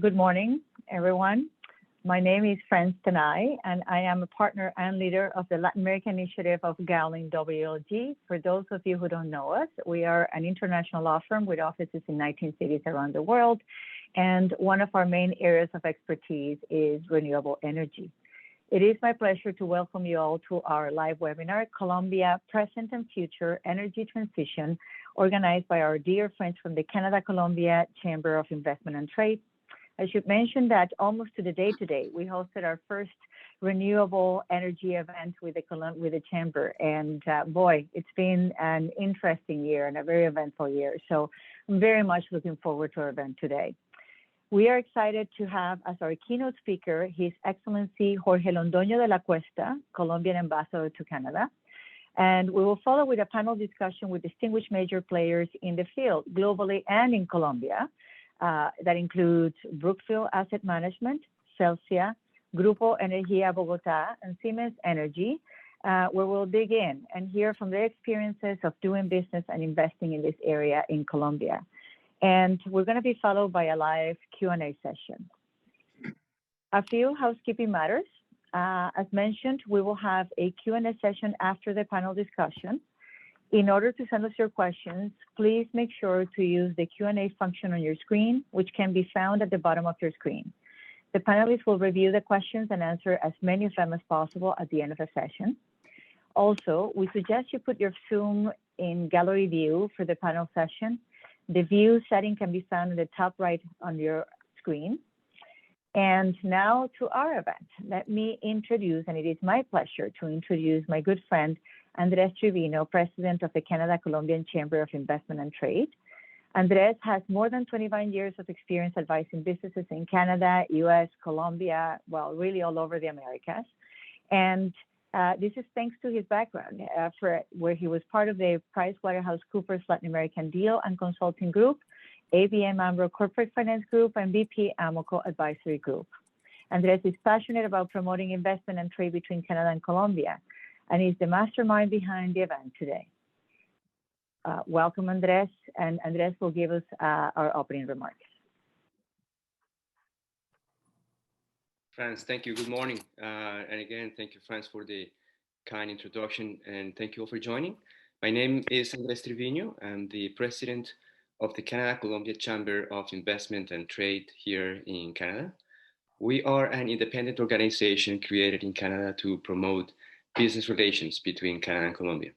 Good morning, everyone. My name is Franz Tanay, and I am a partner and leader of the Latin American initiative of Gowling WLG. For those of you who don't know us, we are an international law firm with offices in 19 cities around the world, and one of our main areas of expertise is renewable energy. It is my pleasure to welcome you all to our live webinar, Colombia Present and Future Energy Transition, organized by our dear friends from the Canada-Colombia Chamber of Investment and Trade. I should mention that almost to the day today, we hosted our first renewable energy event with the Chamber. And boy, it's been an interesting year and a very eventful year. So I'm very much looking forward to our event today. We are excited to have as our keynote speaker, His Excellency Jorge Londoño de la Cuesta, Colombian Ambassador to Canada. And we will follow with a panel discussion with distinguished major players in the field, globally and in Colombia. That includes Brookfield Asset Management, Celsia, Grupo Energía Bogotá, and Siemens Energy, where we'll dig in and hear from their experiences of doing business and investing in this area in Colombia. And we're going to be followed by a live Q&A session. A few housekeeping matters. As mentioned, we will have a Q&A session after the panel discussion. In order to send us your questions, please make sure to use the Q&A function on your screen, which can be found at the bottom of your screen. The panelists will review the questions and answer as many of them as possible at the end of the session. Also, we suggest you put your Zoom in gallery view for the panel session. The view setting can be found in the top right on your screen. And now to our event. Let me introduce, and it is my pleasure to introduce my good friend, Andres Trivino, President of the Canada-Colombian Chamber of Investment and Trade. Andres has more than 25 years of experience advising businesses in Canada, US, Colombia, well, really all over the Americas. And this is thanks to his background, where he was part of the PricewaterhouseCoopers Latin American Deal and Consulting Group, ABM AMRO Corporate Finance Group, and BP Amoco Advisory Group. Andres is passionate about promoting investment and trade between Canada and Colombia, and he's the mastermind behind the event today. Welcome, Andres, and Andres will give us our opening remarks. Franz, thank you. Good morning. And again, thank you, Franz, for the kind introduction, and thank you all for joining. My name is Andres Trivino. I'm the president of the Canada-Colombia Chamber of Investment and Trade here in Canada. We are an independent organization created in Canada to promote business relations between Canada and Colombia.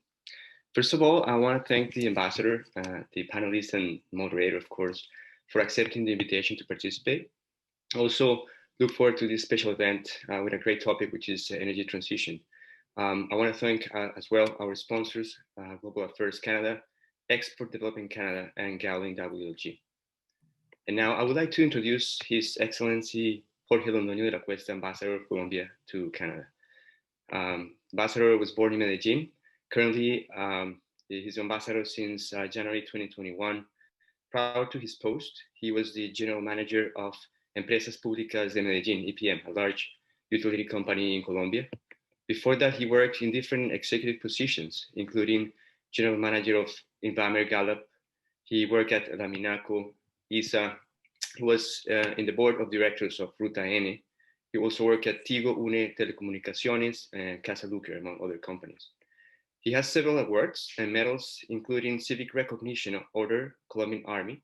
First of all, I want to thank the ambassador, the panelists and moderator, of course, for accepting the invitation to participate. Also, look forward to this special event with a great topic, which is energy transition. I want to thank as well our sponsors, Global Affairs Canada, Export Development Canada, and Gowling WLG. And now I would like to introduce His Excellency Jorge Londoño de la Cuesta, Ambassador of Colombia to Canada. Ambassador was born in Medellin. Currently, he's ambassador since January 2021. Prior to his post, he was the general manager of Empresas Públicas de Medellín, EPM, a large utility company in Colombia. Before that, he worked in different executive positions, including general manager of Invamer Gallup. He worked at Laminaco, ISA. He was in the board of directors of Ruta N. He also worked at Tigo Une Telecomunicaciones and Casa Luker, among other companies. He has several awards and medals, including Civic Recognition Order, Colombian Army,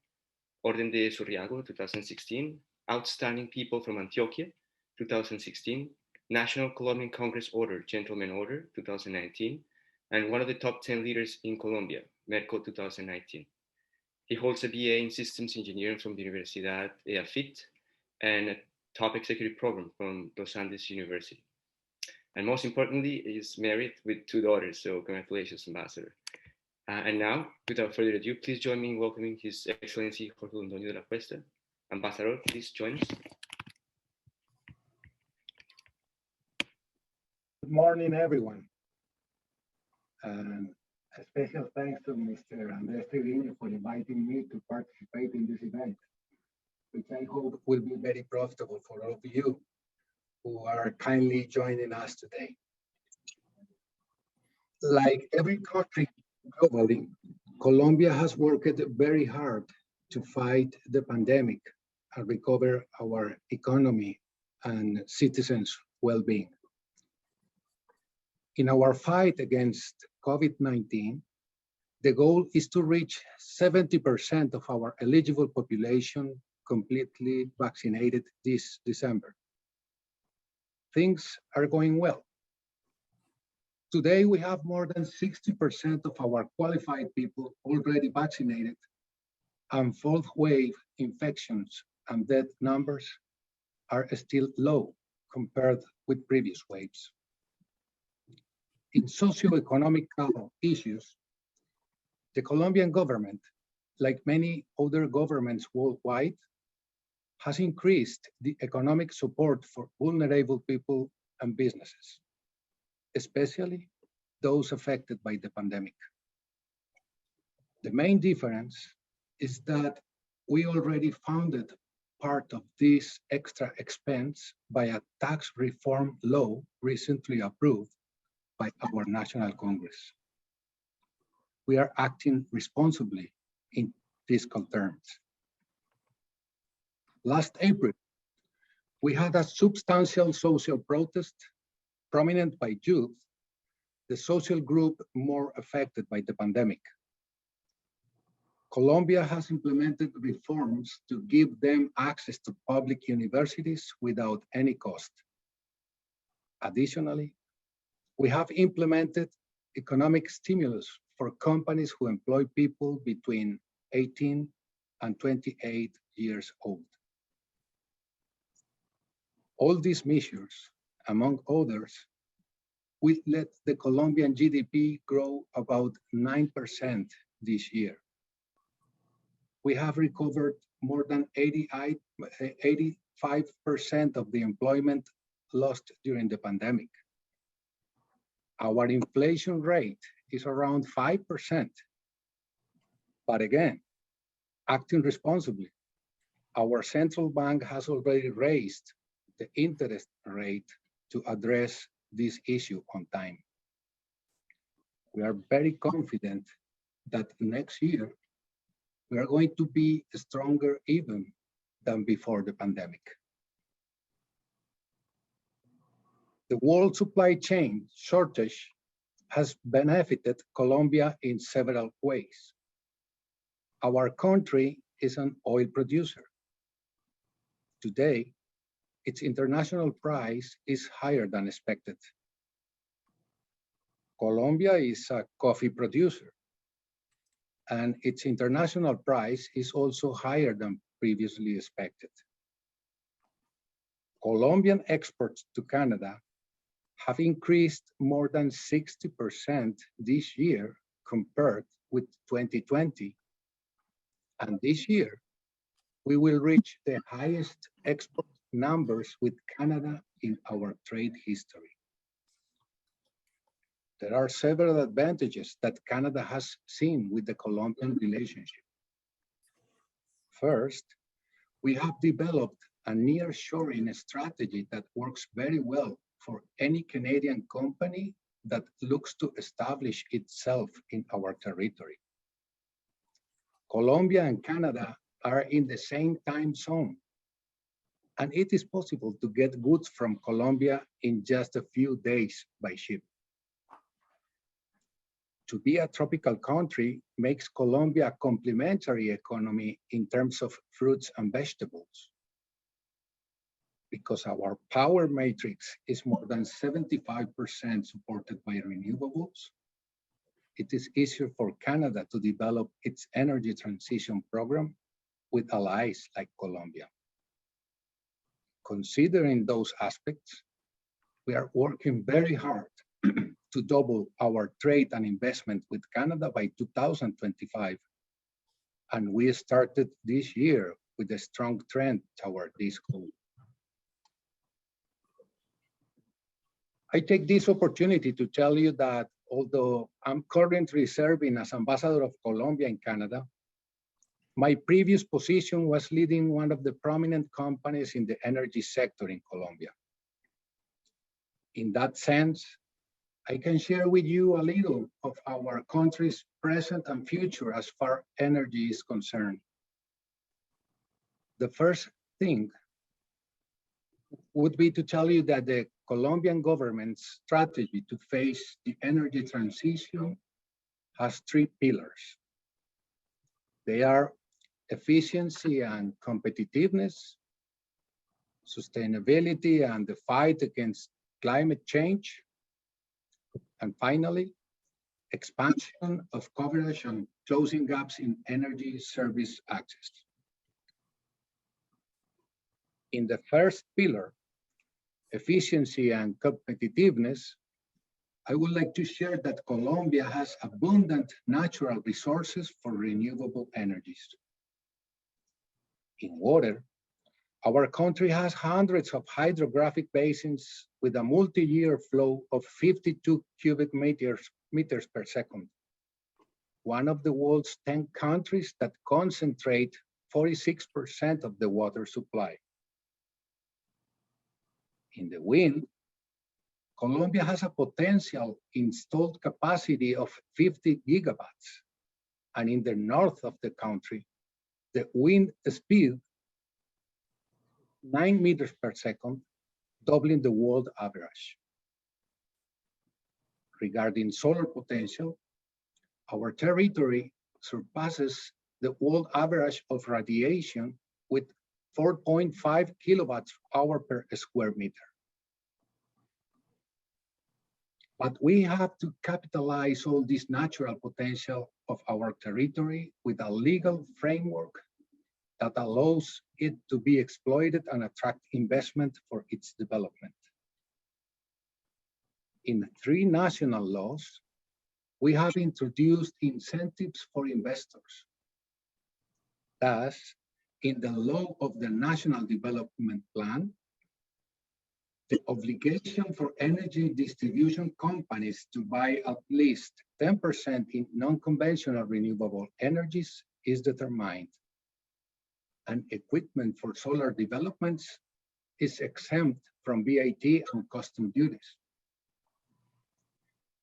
Orden de Surriago, 2016, Outstanding People from Antioquia, 2016, National Colombian Congress Order, Gentleman Order, 2019, and one of the top 10 leaders in Colombia, Merco 2019. He holds a BA in Systems Engineering from the Universidad EAFIT and a top executive program from Los Andes University. And most importantly, he is married with 2 daughters, so congratulations, Ambassador. And now, without further ado, please join me in welcoming His Excellency Jorge Londoño de la Cuesta. Ambassador, please join us. Good morning, everyone. A special thanks to Mr. Andres Trivino for inviting me to participate in this event, which I hope will be very profitable for all of you who are kindly joining us today. Like every country globally, Colombia has worked very hard to fight the pandemic and recover our economy and citizens' well-being. In our fight against COVID-19, the goal is to reach 70% of our eligible population completely vaccinated this December. Things are going well. Today, we have more than 60% of our qualified people already vaccinated, and fourth wave infections and death numbers are still low compared with previous waves. In socioeconomic issues, the Colombian government, like many other governments worldwide, has increased the economic support for vulnerable people and businesses, especially those affected by the pandemic. The main difference is that we already funded part of this extra expense by a tax reform law recently approved by our National Congress. We are acting responsibly in fiscal terms. Last April, we had a substantial social protest prominent by youth, the social group more affected by the pandemic. Colombia has implemented reforms to give them access to public universities without any cost. Additionally, we have implemented economic stimulus for companies who employ people between 18 and 28 years old. All these measures, among others, will let the Colombian GDP grow about 9% this year. We have recovered more than 85% of the employment lost during the pandemic. Our inflation rate is around 5%. But again, acting responsibly, our central bank has already raised the interest rate to address this issue on time. We are very confident that next year, we are going to be stronger even than before the pandemic. The world supply chain shortage has benefited Colombia in several ways. Our country is an oil producer. Today, its international price is higher than expected. Colombia is a coffee producer, and its international price is also higher than previously expected. Colombian exports to Canada have increased more than 60% this year compared with 2020. And this year, we will reach the highest export numbers with Canada in our trade history. There are several advantages that Canada has seen with the Colombian relationship. First, we have developed a nearshoring strategy that works very well for any Canadian company that looks to establish itself in our territory. Colombia and Canada are in the same time zone, and it is possible to get goods from Colombia in just a few days by ship. To be a tropical country makes Colombia a complementary economy in terms of fruits and vegetables. Because our power matrix is more than 75% supported by renewables, it is easier for Canada to develop its energy transition program with allies like Colombia. Considering those aspects, we are working very hard to double our trade and investment with Canada by 2025. And we started this year with a strong trend toward this goal. I take this opportunity to tell you that although I'm currently serving as Ambassador of Colombia in Canada, my previous position was leading one of the prominent companies in the energy sector in Colombia. In that sense, I can share with you a little of our country's present and future as far as energy is concerned. The first thing would be to tell you that the Colombian government's strategy to face the energy transition has three pillars. They are efficiency and competitiveness, sustainability and the fight against climate change, and finally, expansion of coverage and closing gaps in energy service access. In the first pillar, efficiency and competitiveness, I would like to share that Colombia has abundant natural resources for renewable energies. In water, our country has hundreds of hydrographic basins with a multi-year flow of 52 cubic meters per second. One of the world's 10 countries that concentrate 46% of the water supply. In the wind, Colombia has a potential installed capacity of 50 gigawatts. And in the north of the country, the wind speed 9 meters per second, doubling the world average. Regarding solar potential, our territory surpasses the world average of radiation with 4.5 kilowatts hour per square meter. But we have to capitalize all this natural potential of our territory with a legal framework that allows it to be exploited and attract investment for its development. In 3 national laws, we have introduced incentives for investors. Thus, in the law of the National Development Plan, the obligation for energy distribution companies to buy at least 10% in non-conventional renewable energies is determined. And equipment for solar developments is exempt from VAT and custom duties.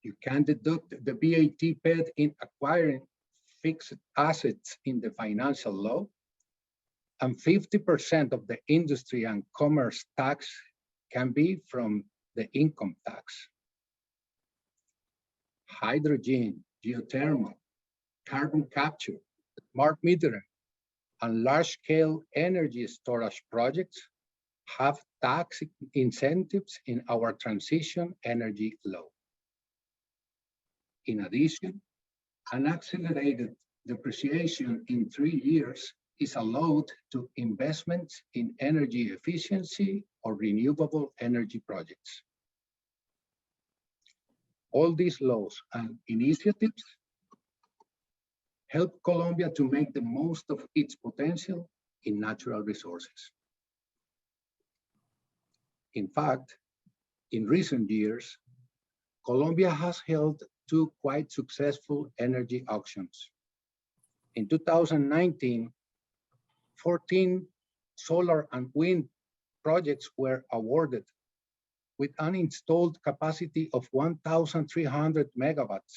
You can deduct the VAT paid in acquiring fixed assets in the financial law, and 50% of the industry and commerce tax can be from the income tax. Hydrogen, geothermal, carbon capture, smart metering, and large-scale energy storage projects have tax incentives in our transition energy law. In addition, an accelerated depreciation in 3 years is allowed to investments in energy efficiency or renewable energy projects. All these laws and initiatives help Colombia to make the most of its potential in natural resources. In fact, in recent years, Colombia has held 2 quite successful energy auctions. In 2019, 14 solar and wind projects were awarded with an installed capacity of 1,300 megawatts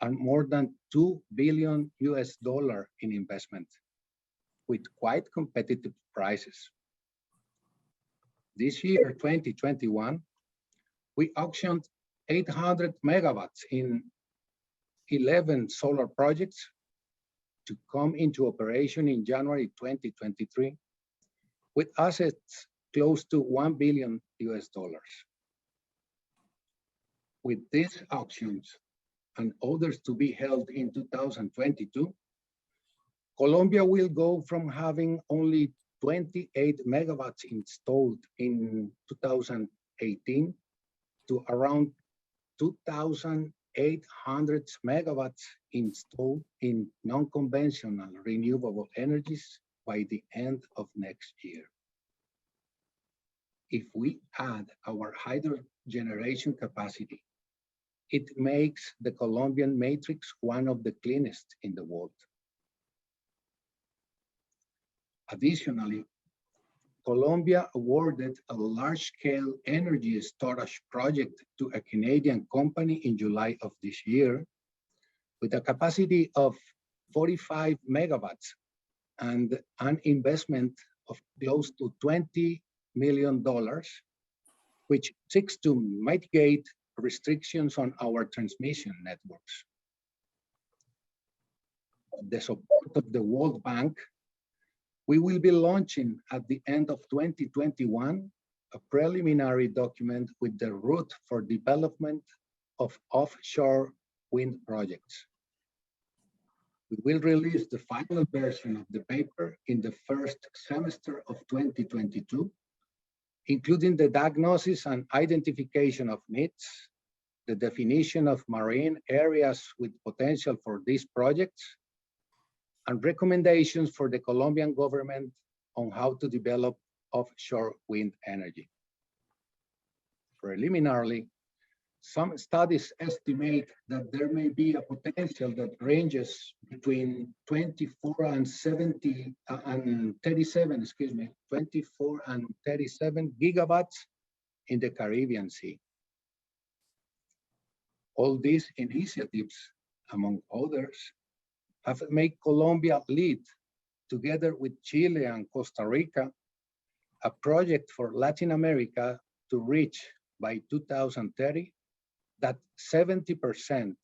and more than $2 billion in investment, with quite competitive prices. This year, 2021, we auctioned 800 megawatts in 11 solar projects to come into operation in January 2023, with assets close to $1 billion. With these auctions and others to be held in 2022, Colombia will go from having only 28 megawatts installed in 2018 to around 2,800 megawatts installed in non-conventional renewable energies by the end of next year. If we add our hydro generation capacity, it makes the Colombian matrix one of the cleanest in the world. Additionally, Colombia awarded a large-scale energy storage project to a Canadian company in July of this year with a capacity of 45 megawatts and an investment of close to $20 million, which seeks to mitigate restrictions on our transmission networks. With the support of the World Bank, we will be launching at the end of 2021 a preliminary document with the route for development of offshore wind projects. We will release the final version of the paper in the first semester of 2022, including the diagnosis and identification of needs, the definition of marine areas with potential for these projects, and recommendations for the Colombian government on how to develop offshore wind energy. Preliminarily, some studies estimate that there may be a potential that ranges between 24 and 37 gigawatts in the Caribbean Sea. All these initiatives, among others, have made Colombia lead, together with Chile and Costa Rica, a project for Latin America to reach by 2030 that 70%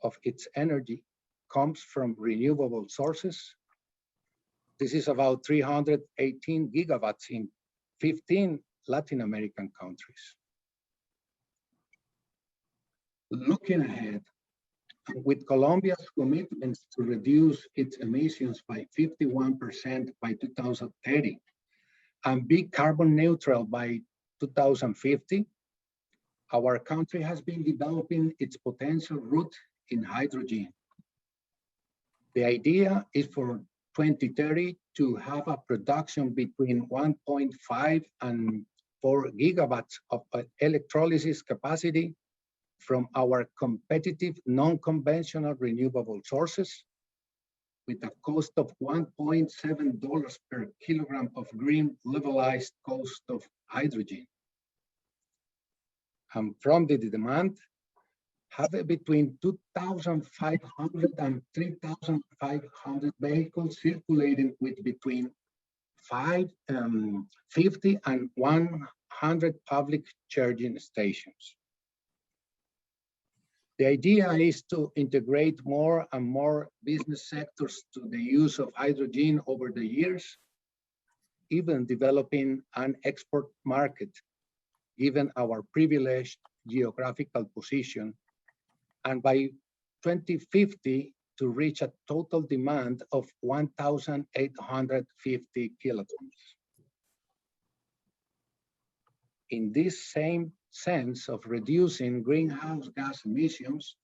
of its energy comes from renewable sources. This is about 318 gigawatts in 15 Latin American countries. Looking ahead, with Colombia's commitments to reduce its emissions by 51% by 2030 and be carbon neutral by 2050, our country has been developing its potential route in hydrogen. The idea is for 2030 to have a production between 1.5 and 4 gigawatts of electrolysis capacity from our competitive non-conventional renewable sources, with a cost of $1.7 per kilogram of green levelized cost of hydrogen. And from the demand, have between 2,500 and 3,500 vehicles circulating with between 50 and 100 public charging stations. The idea is to integrate more and more business sectors to the use of hydrogen over the years, even developing an export market, given our privileged geographical position, and by 2050 to reach a total demand of 1,850 kilotons. In this same sense of reducing greenhouse gas emissions,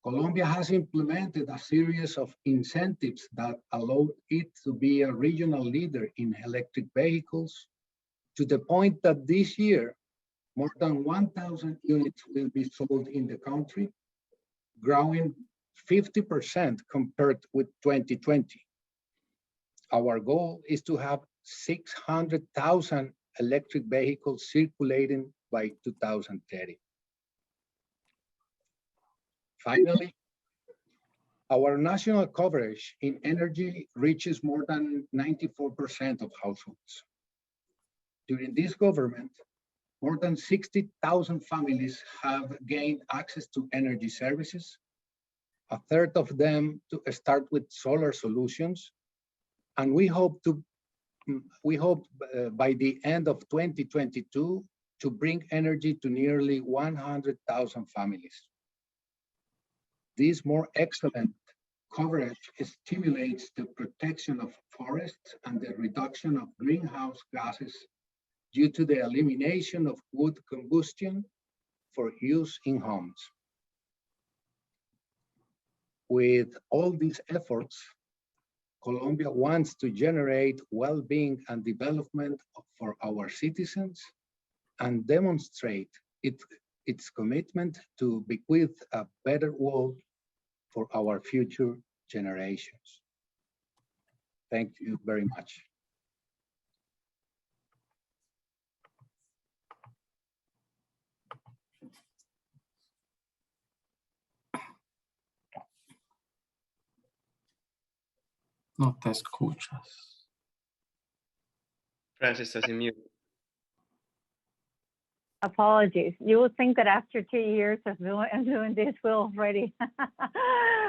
Colombia has implemented a series of incentives that allow it to be a regional leader in electric vehicles, to the point that this year, more than 1,000 units will be sold in the country, growing 50% compared with 2020. Our goal is to have 600,000 electric vehicles circulating by 2030. Finally, our national coverage in energy reaches more than 94% of households. During this government, more than 60,000 families have gained access to energy services, a third of them to start with solar solutions, and we hope by the end of 2022 to bring energy to nearly 100,000 families. This more excellent coverage stimulates the protection of forests and the reduction of greenhouse gases due to the elimination of wood combustion for use in homes. With all these efforts, Colombia wants to generate well-being and development for our citizens and demonstrate its commitment to bequeath a better world for our future generations. Thank you very much. No te escuchas. Francis estás en mute. Apologies. You would think that after 2 years of doing this, we'll already,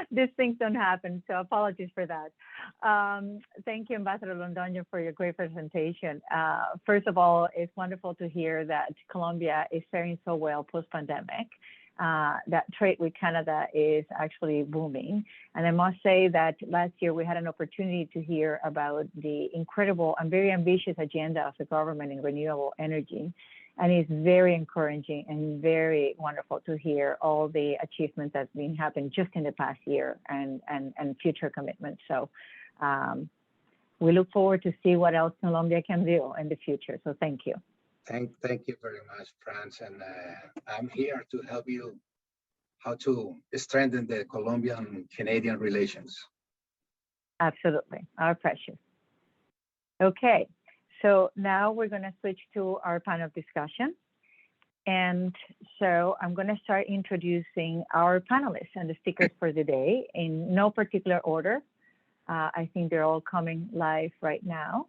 these things don't happen. So apologies for that. Thank you, Ambassador Londoño, for your great presentation. First of all, it's wonderful to hear that Colombia is faring so well post-pandemic. That trade with Canada is actually booming. And I must say that last year we had an opportunity to hear about the incredible and very ambitious agenda of the government in renewable energy. And it's very encouraging and very wonderful to hear all the achievements that's been happening just in the past year and future commitments. So we look forward to see what else Colombia can do in the future. So thank you. Thank you very much, Franz. And I'm here to help you how to strengthen the Colombian-Canadian relations. Absolutely, our precious. Okay. So now we're going to switch to our panel discussion. And so I'm going to start introducing our panelists and the speakers for the day in no particular order. I think they're all coming live right now.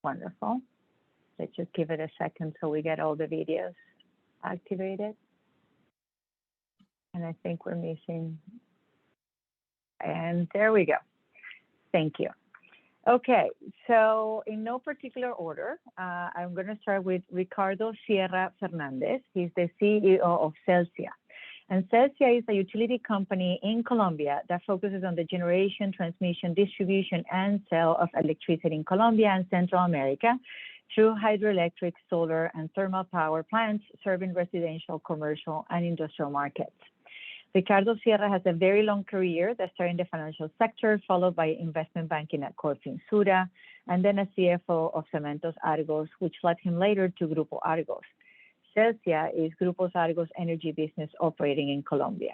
Wonderful. Let's just give it a second so we get all the videos activated. And I think we're missing. And there we go. Thank you. Okay, so in no particular order, I'm going to start with Ricardo Sierra Fernandez. He's the CEO of Celsia. And Celsia is a utility company in Colombia that focuses on the generation, transmission, distribution, and sale of electricity in Colombia and Central America through hydroelectric, solar, and thermal power plants serving residential, commercial, and industrial markets. Ricardo Sierra has a very long career that started in the financial sector, followed by investment banking at Corfinsura, and then as CFO of Cementos Argos, which led him later to Grupo Argos. Celsia is Grupo Argos' energy business operating in Colombia.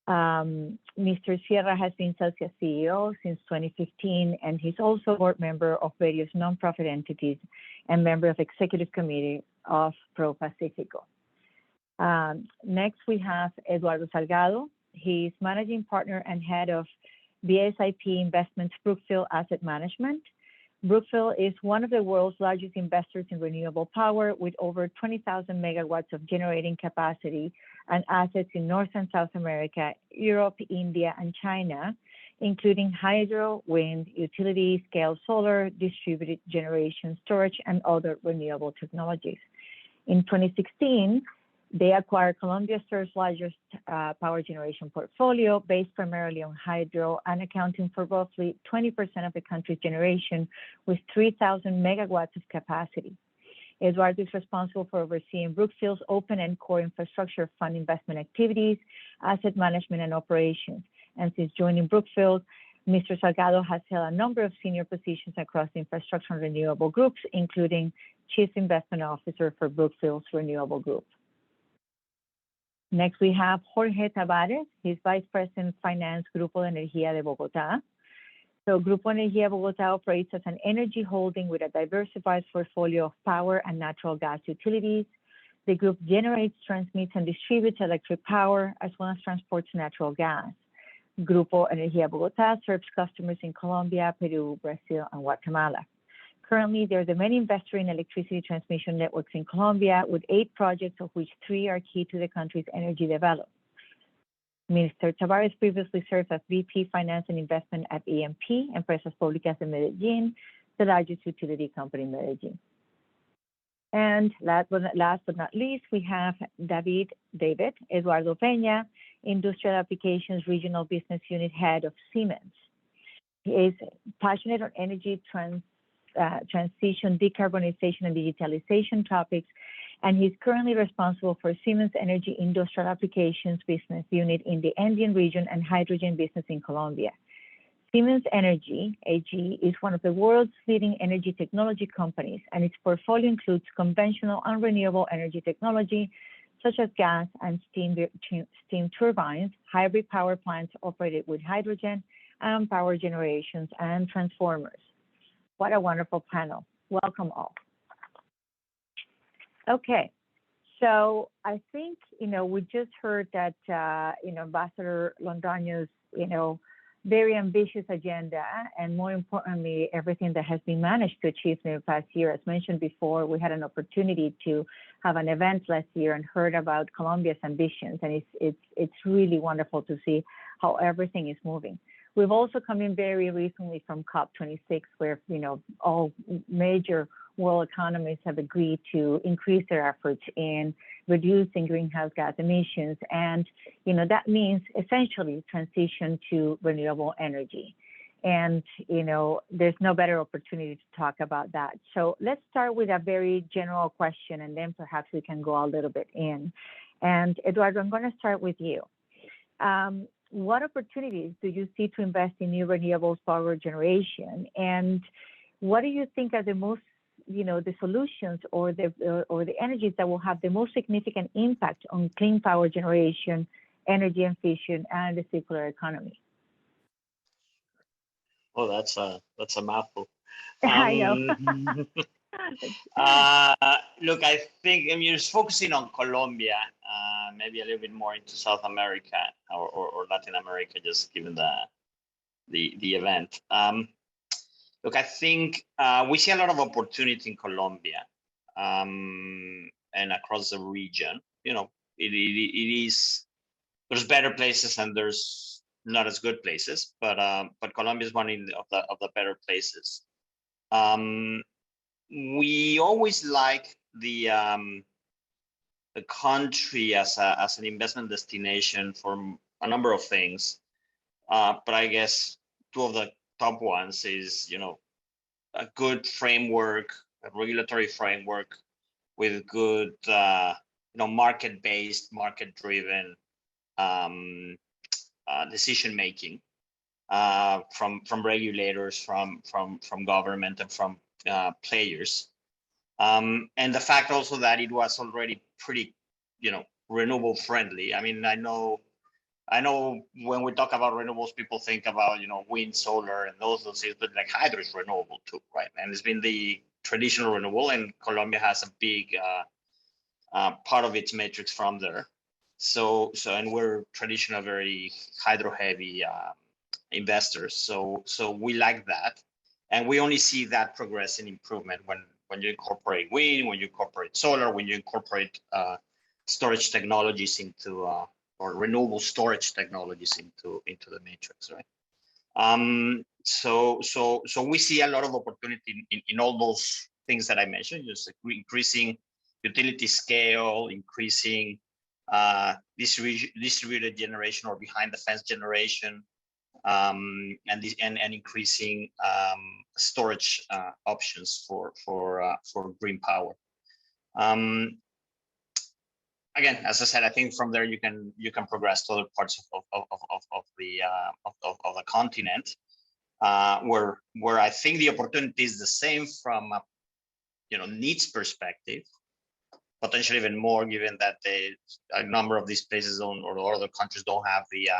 Mr. Sierra has been Celsia's CEO since 2015, and he's also a board member of various nonprofit entities and member of executive committee of Pro Pacifico. Next, we have Eduardo Salgado. He's managing partner and head of BSIP Investments Brookfield Asset Management. Brookfield is one of the world's largest investors in renewable power with over 20,000 megawatts of generating capacity and assets in North and South America, Europe, India, and China, including hydro, wind, utility scale solar, distributed generation, storage, and other renewable technologies. In 2016, they acquired Colombia's third largest power generation portfolio based primarily on hydro and accounting for roughly 20% of the country's generation with 3,000 megawatts of capacity. Eduardo is responsible for overseeing Brookfield's open-end core infrastructure fund investment activities, asset management, and operations. And since joining Brookfield, Mr. Salgado has held a number of senior positions across the infrastructure and renewable groups, including Chief Investment Officer for Brookfield's Renewable Group. Next, we have Jorge Tavares. He's Vice President of Finance, Grupo Energía de Bogotá. So Grupo Energía Bogotá operates as an energy holding with a diversified portfolio of power and natural gas utilities. The group generates, transmits, and distributes electric power, as well as transports natural gas. Grupo Energía Bogotá serves customers in Colombia, Peru, Brazil, and Guatemala. Currently, they're the main investor in electricity transmission networks in Colombia, with 8 projects, of which 3 are key to the country's energy development. Mr. Tavares previously served as VP Finance and Investment at EMP, Empresas Públicas de Medellín, the largest utility company in Medellín. And last but not least, we have David Eduardo Peña, Industrial Applications Regional Business Unit Head of Siemens. He is passionate on energy transition, decarbonization, and digitalization topics, and he's currently responsible for Siemens Energy Industrial Applications Business Unit in the Andean region and hydrogen business in Colombia. Siemens Energy AG is one of the world's leading energy technology companies, and its portfolio includes conventional and renewable energy technology, such as gas and steam turbines, hybrid power plants operated with hydrogen, and power generations and transformers. What a wonderful panel. Welcome all. Okay, so I think, we just heard that, Ambassador Londoño's, very ambitious agenda, and more importantly, everything that has been managed to achieve in the past year. As mentioned before, we had an opportunity to have an event last year and heard about Colombia's ambitions, and it's really wonderful to see how everything is moving. We've also come in very recently from COP26, where all major world economies have agreed to increase their efforts in reducing greenhouse gas emissions, and that means essentially transition to renewable energy. And there's no better opportunity to talk about that. So let's start with a very general question, and then perhaps we can go a little bit in. And Eduardo, I'm going to start with you. What opportunities do you see to invest in new renewables power generation, and what do you think are the most the solutions or the energies that will have the most significant impact on clean power generation, energy efficient, and the circular economy? Oh, that's a mouthful. I know. Look, I think you're focusing on Colombia, maybe a little bit more into South America or Latin America, just given the event. Look, I think we see a lot of opportunity in Colombia and across the region. It is, there's better places and there's not as good places, but Colombia is one of the better places. We always like the country as an investment destination for a number of things, but I guess two of the top ones is a good framework, a regulatory framework with good market-based, market-driven decision making from regulators, from government, and from players, and the fact also that it was already pretty renewable friendly. I mean, I know when we talk about renewables, people think about wind, solar, and those things, but like hydro is renewable too, right? And it's been the traditional renewable, and Colombia has a big part of its matrix from there. So and we're traditional, very hydro heavy investors. So we like that, and we only see that progress and improvement when you incorporate wind, when you incorporate solar, when you incorporate storage technologies into or renewable storage technologies into the matrix, right? So we see a lot of opportunity in all those things that I mentioned, just increasing utility scale, increasing distributed generation or behind the fence generation, and increasing storage options for green power. Again, as I said, I think from there you can progress to other parts of the continent, where I think the opportunity is the same from a needs perspective, potentially even more, given that a number of these places or other countries don't have the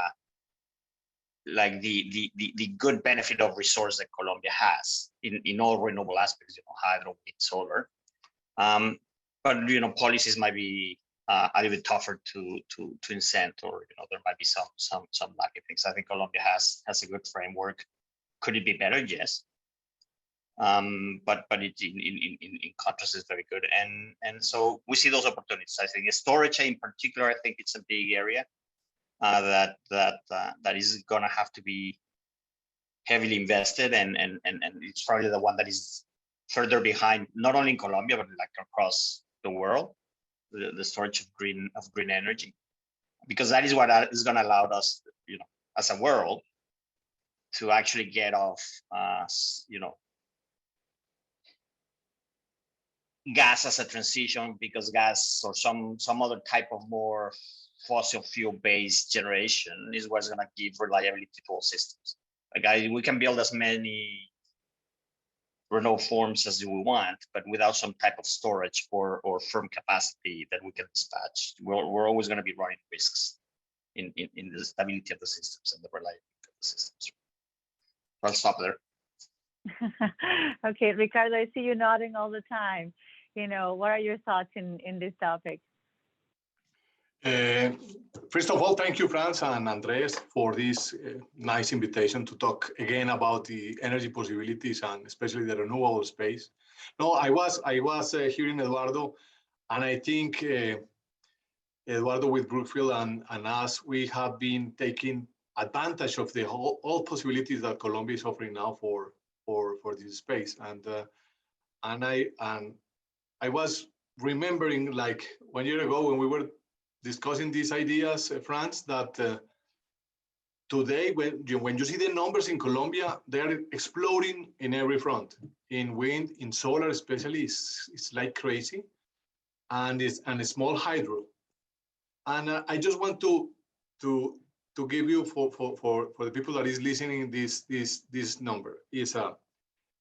good benefit of resource that Colombia has in all renewable aspects, hydro, wind, solar. But policies might be a little bit tougher to incent, or there might be some lacking things. I think Colombia has a good framework. Could it be better? Yes. But it in contrast is very good, and so we see those opportunities. I think storage in particular, I think it's a big area that is going to have to be heavily invested, and it's probably the one that is further behind, not only in Colombia but like across the world, the storage of green energy, because that is what is going to allow us, as a world, to actually get off, gas as a transition, because gas or some other type of more fossil fuel based generation is what's going to give reliability to all systems. We can build as many renewable forms as we want, but without some type of storage or firm capacity that we can dispatch, we're always going to be running risks in the stability of the systems and the reliability of the systems. I'll stop there. Okay, Ricardo, I see you nodding all the time. What are your thoughts in this topic? Uh, First of all, thank you, Franz and Andres, for this nice invitation to talk again about the energy possibilities and especially the renewable space. No, I was hearing Eduardo, and I think Eduardo with Brookfield and us, we have been taking advantage of the all possibilities that Colombia is offering now for this space. And I was remembering like 1 year ago when we were discussing these ideas, Franz, that today when you see the numbers in Colombia, they are exploding in every front. In wind, in solar especially, it's like crazy, and a small hydro. And I just want to give you for the people that is listening this number is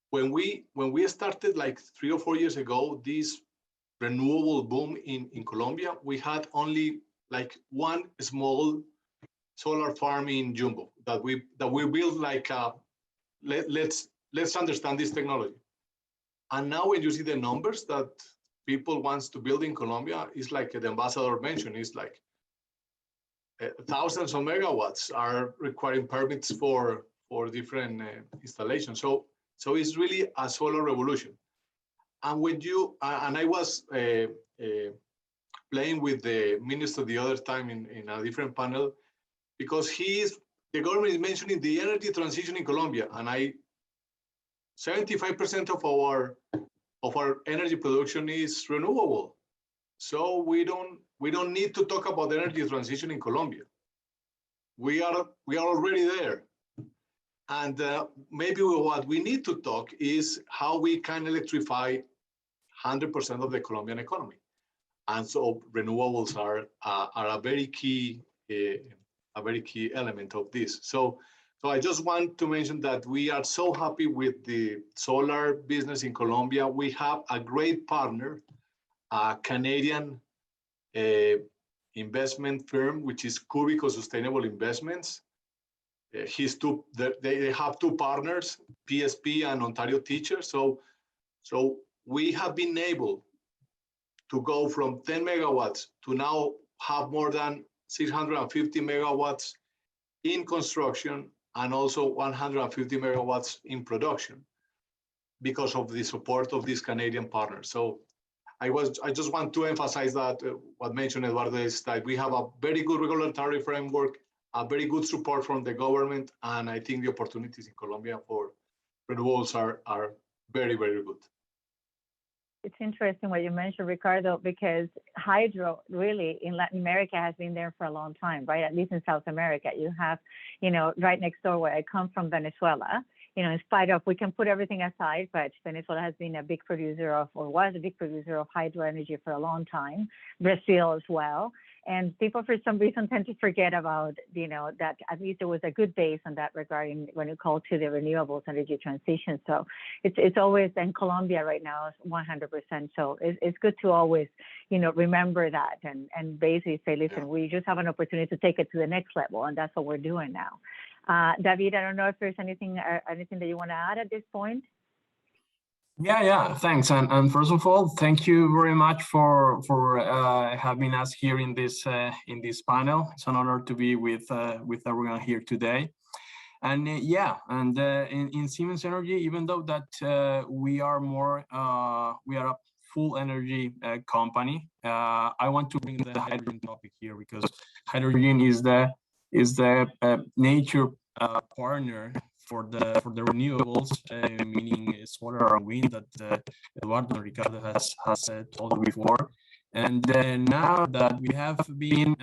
when we started like 3 or 4 years ago, this renewable boom in Colombia, we had only like one small solar farm in Jumbo that we built like let's understand this technology. And now when you see the numbers that people wants to build in Colombia, it's like the ambassador mentioned, it's like thousands of megawatts are requiring permits for different installations. So it's really a solar revolution. And when you and I was playing with the minister the other time in a different panel, because the government is mentioning the energy transition in Colombia, and 75% of our energy production is renewable. So we don't need to talk about energy transition in Colombia. We are already there. And maybe what we need to talk is how we can electrify 100% of the Colombian economy. And so renewables are a very key element of this. So I just want to mention that we are so happy with the solar business in Colombia. We have a great partner, a Canadian investment firm, which is Cubico Sustainable Investments. They have two partners, PSP and Ontario Teachers. So we have been able to go from 10 megawatts to now have more than 650 megawatts in construction and also 150 megawatts in production because of the support of this Canadian partner. So I just want to emphasize that what mentioned Eduardo is that we have a very good regulatory framework, a very good support from the government, and I think the opportunities in Colombia for renewables are very, very good. It's interesting what you mentioned, Ricardo, because hydro really in Latin America has been there for a long time, right? At least in South America. You have, right next door where I come from, Venezuela, in spite of, we can put everything aside, but Venezuela has been a big producer of, or was a big producer of hydro energy for a long time, Brazil as well. And people, for some reason, tend to forget about, that at least there was a good base on that regarding when it called to the renewables energy transition. So it's always, in Colombia right now is 100%. So it's good to always, remember that and basically say, listen, we just have an opportunity to take it to the next level. And that's what we're doing now. David, I don't know if there's anything that you want to add at this point. Yeah, thanks. And first of all, thank you very much for having us here in this panel. It's an honor to be with everyone here today. And in Siemens Energy, even though that we are a full energy company, I want to bring the hydrogen topic here because hydrogen is the nature partner for the renewables, meaning solar and wind that Eduardo and Ricardo has told you before. And now that we have been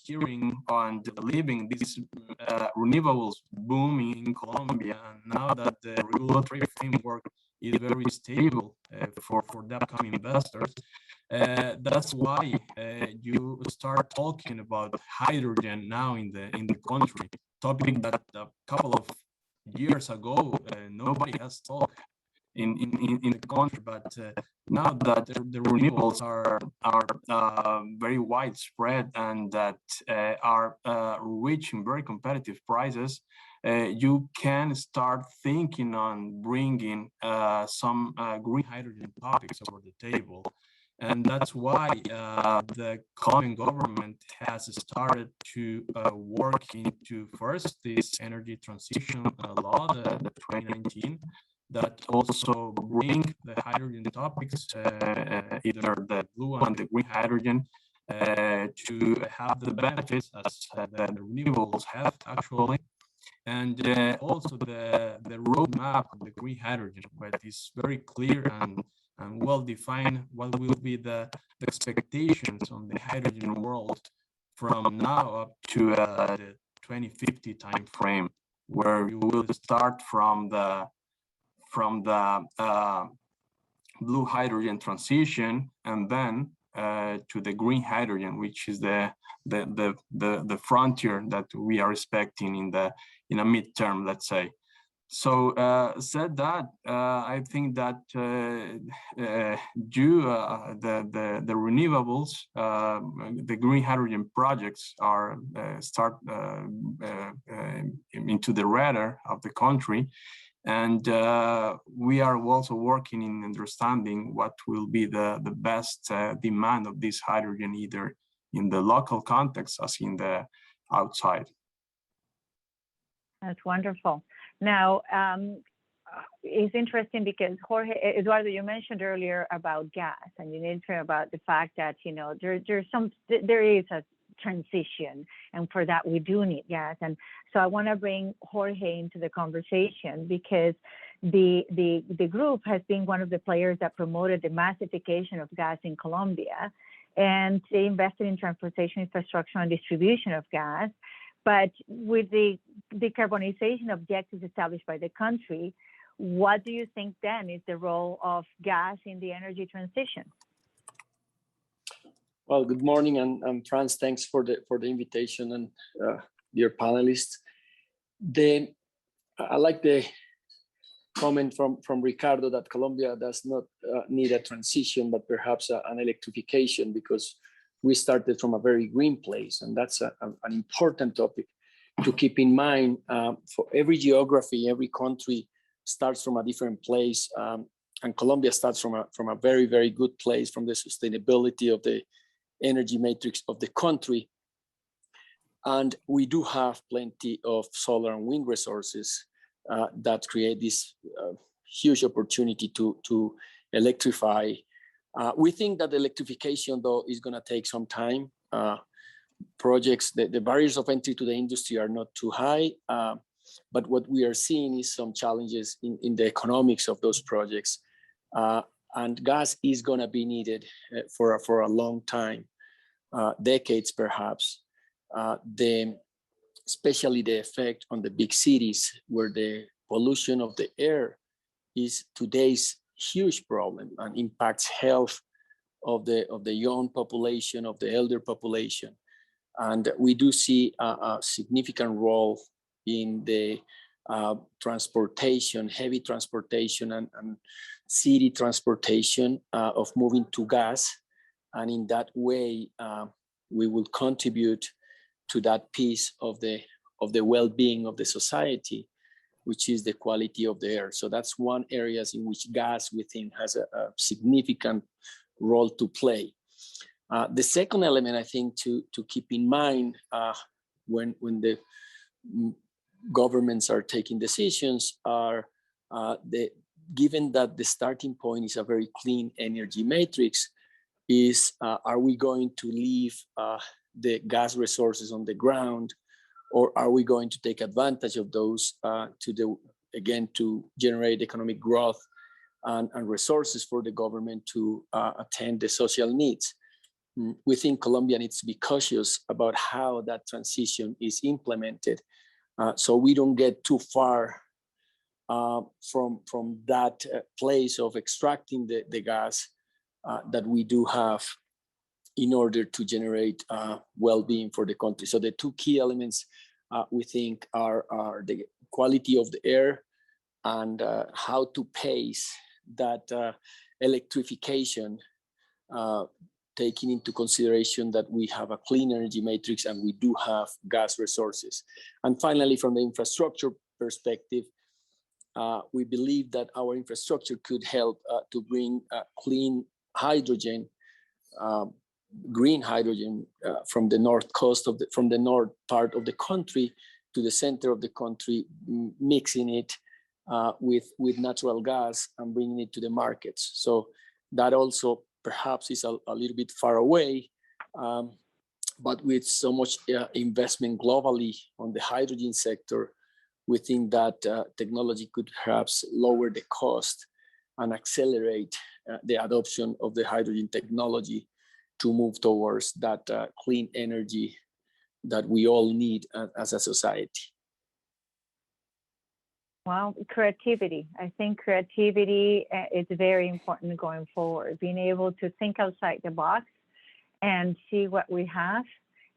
hearing on living this renewables booming in Colombia, and now that the regulatory framework is very stable for the upcoming investors, that's why you start talking about hydrogen now in the country. Topic that a couple of years ago nobody has talked in the country, but now that the renewables are very widespread and that are reaching very competitive prices, you can start thinking on bringing some green hydrogen topics over the table. And that's why the Colombian government has started to work into first this energy transition law, the 2019, that also bring the hydrogen topics, either the blue and the green hydrogen, to have the benefits as the renewables have actually. And also the roadmap of the green hydrogen, where it is very clear and well defined what will be the expectations on the hydrogen world from now up to the 2050 time frame, where you will start from the blue hydrogen transition and then to the green hydrogen, which is the frontier that we are expecting in a midterm, let's say. So said that, I think that due the renewables, the green hydrogen projects are start into the radar of the country. And we are also working in understanding what will be the best demand of this hydrogen, either in the local context as in the outside. That's wonderful. Now, it's interesting because Eduardo, you mentioned earlier about gas, and you mentioned about the fact that, you know, there is a transition, and for that we do need gas. And so I want to bring Jorge into the conversation, because the group has been one of the players that promoted the massification of gas in Colombia, and they invested in transportation infrastructure and distribution of gas. But with the decarbonization objectives established by the country, what do you think then is the role of gas in the energy transition? Well, good morning, and Franz, thanks for the invitation, and dear panelists. I like the comment from Ricardo that Colombia does not need a transition, but perhaps an electrification, because we started from a very green place, and that's an important topic to keep in mind. For every geography, every country starts from a different place, and Colombia starts from a very, very good place, from the sustainability of the energy matrix of the country. And we do have plenty of solar and wind resources that create this huge opportunity to electrify. We think that electrification, though, is going to take some time. Projects, the barriers of entry to the industry are not too high, but what we are seeing is some challenges in the economics of those projects. And gas is going to be needed for a long time, decades perhaps. Especially the effect on the big cities, where the pollution of the air is today's huge problem and impacts health of the young population, of the elder population. And we do see a significant role in the transportation, heavy transportation and city transportation of moving to gas. And in that way, we will contribute to that piece of the well-being of the society, which is the quality of the air. So that's one area in which gas, we think, has a significant role to play. The second element, I think, to keep in mind when the governments are taking decisions are given that the starting point is a very clean energy matrix, is are we going to leave the gas resources on the ground, or are we going to take advantage of those to generate economic growth and resources for the government to attend the social needs? We think Colombia needs to be cautious about how that transition is implemented, so we don't get too far from that place of extracting the gas that we do have in order to generate well-being for the country. So the two key elements we think are the quality of the air and how to pace that electrification, taking into consideration that we have a clean energy matrix and we do have gas resources. And finally, from the infrastructure perspective, we believe that our infrastructure could help to bring clean hydrogen green hydrogen from the north coast from the north part of the country to the center of the country, mixing it with natural gas and bringing it to the markets. So that also perhaps is a little bit far away, but with so much investment globally on the hydrogen sector, we think that technology could perhaps lower the cost and accelerate the adoption of the hydrogen technology to move towards that clean energy that we all need as a society. Well, creativity. I think creativity is very important going forward. Being able to think outside the box and see what we have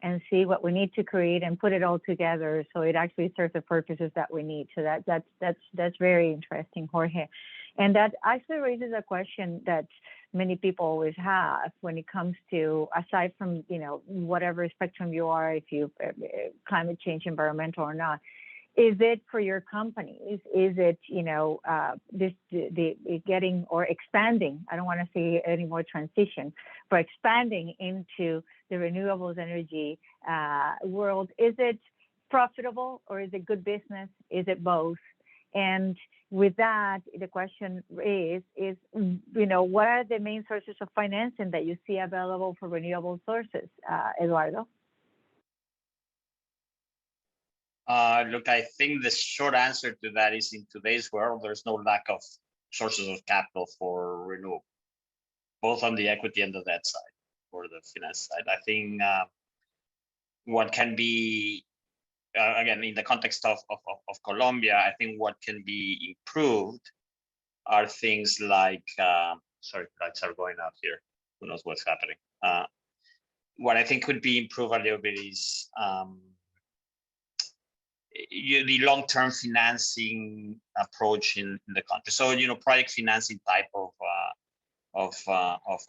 and see what we need to create and put it all together so it actually serves the purposes that we need. So that's very interesting, Jorge. And that actually raises a question that many people always have when it comes to, aside from, you know, whatever spectrum you are, if you climate change, environmental or not, is it for your companies? Is it, you know, getting or expanding? I don't want to say any more transition, but expanding into the renewables energy world. Is it profitable or is it good business? Is it both? And with that, the question is, you know, what are the main sources of financing that you see available for renewable sources, Eduardo? Look, I think the short answer to that is in today's world, there's no lack of sources of capital for renewable, both on the equity and the debt side or the finance side. I think what can be, again, in the context of Colombia, I think what can be improved are things like, sorry, lights are going out here. Who knows what's happening? What I think could be improved a little bit is the long-term financing approach in the country. So, you know, project financing type of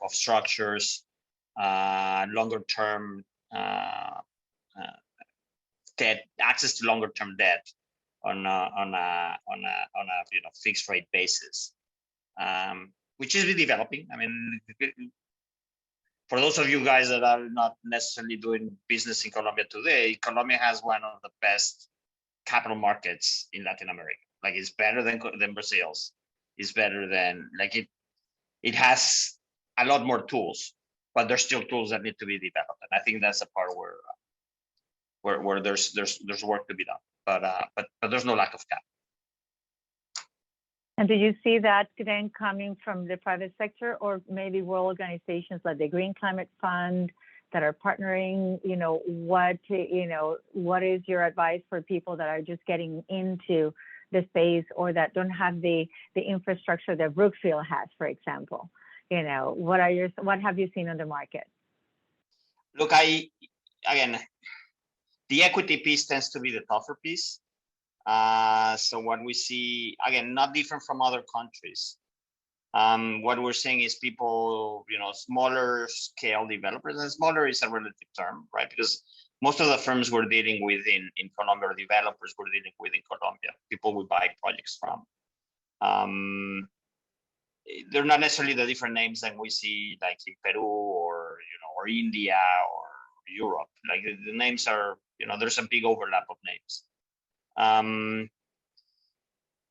structures, longer-term debt, access to longer-term debt on a you know, fixed rate basis, which is really developing. I mean, for those of you guys that are not necessarily doing business in Colombia today, Colombia has one of the best capital markets in Latin America. Like, it's better than Brazil's. It's better than, like, it has a lot more tools, but there's still tools that need to be developed. And I think that's a part where there's work to be done. But there's no lack of capital. And do you see that then coming from the private sector or maybe world organizations like the Green Climate Fund that are partnering? You know, what is your advice for people that are just getting into the space or that don't have the infrastructure that Brookfield has, for example? You know, what have you seen on the market? Look, again, the equity piece tends to be the tougher piece. So what we see, again, not different from other countries. What we're seeing is people, you know, smaller scale developers, and smaller is a relative term, right? Because most of the firms we're dealing with in Colombia, or developers we're dealing with in Colombia, people we buy projects from. They're not necessarily the different names that we see like in Peru or, you know, or India or Europe. Like the names are, you know, there's a big overlap of names.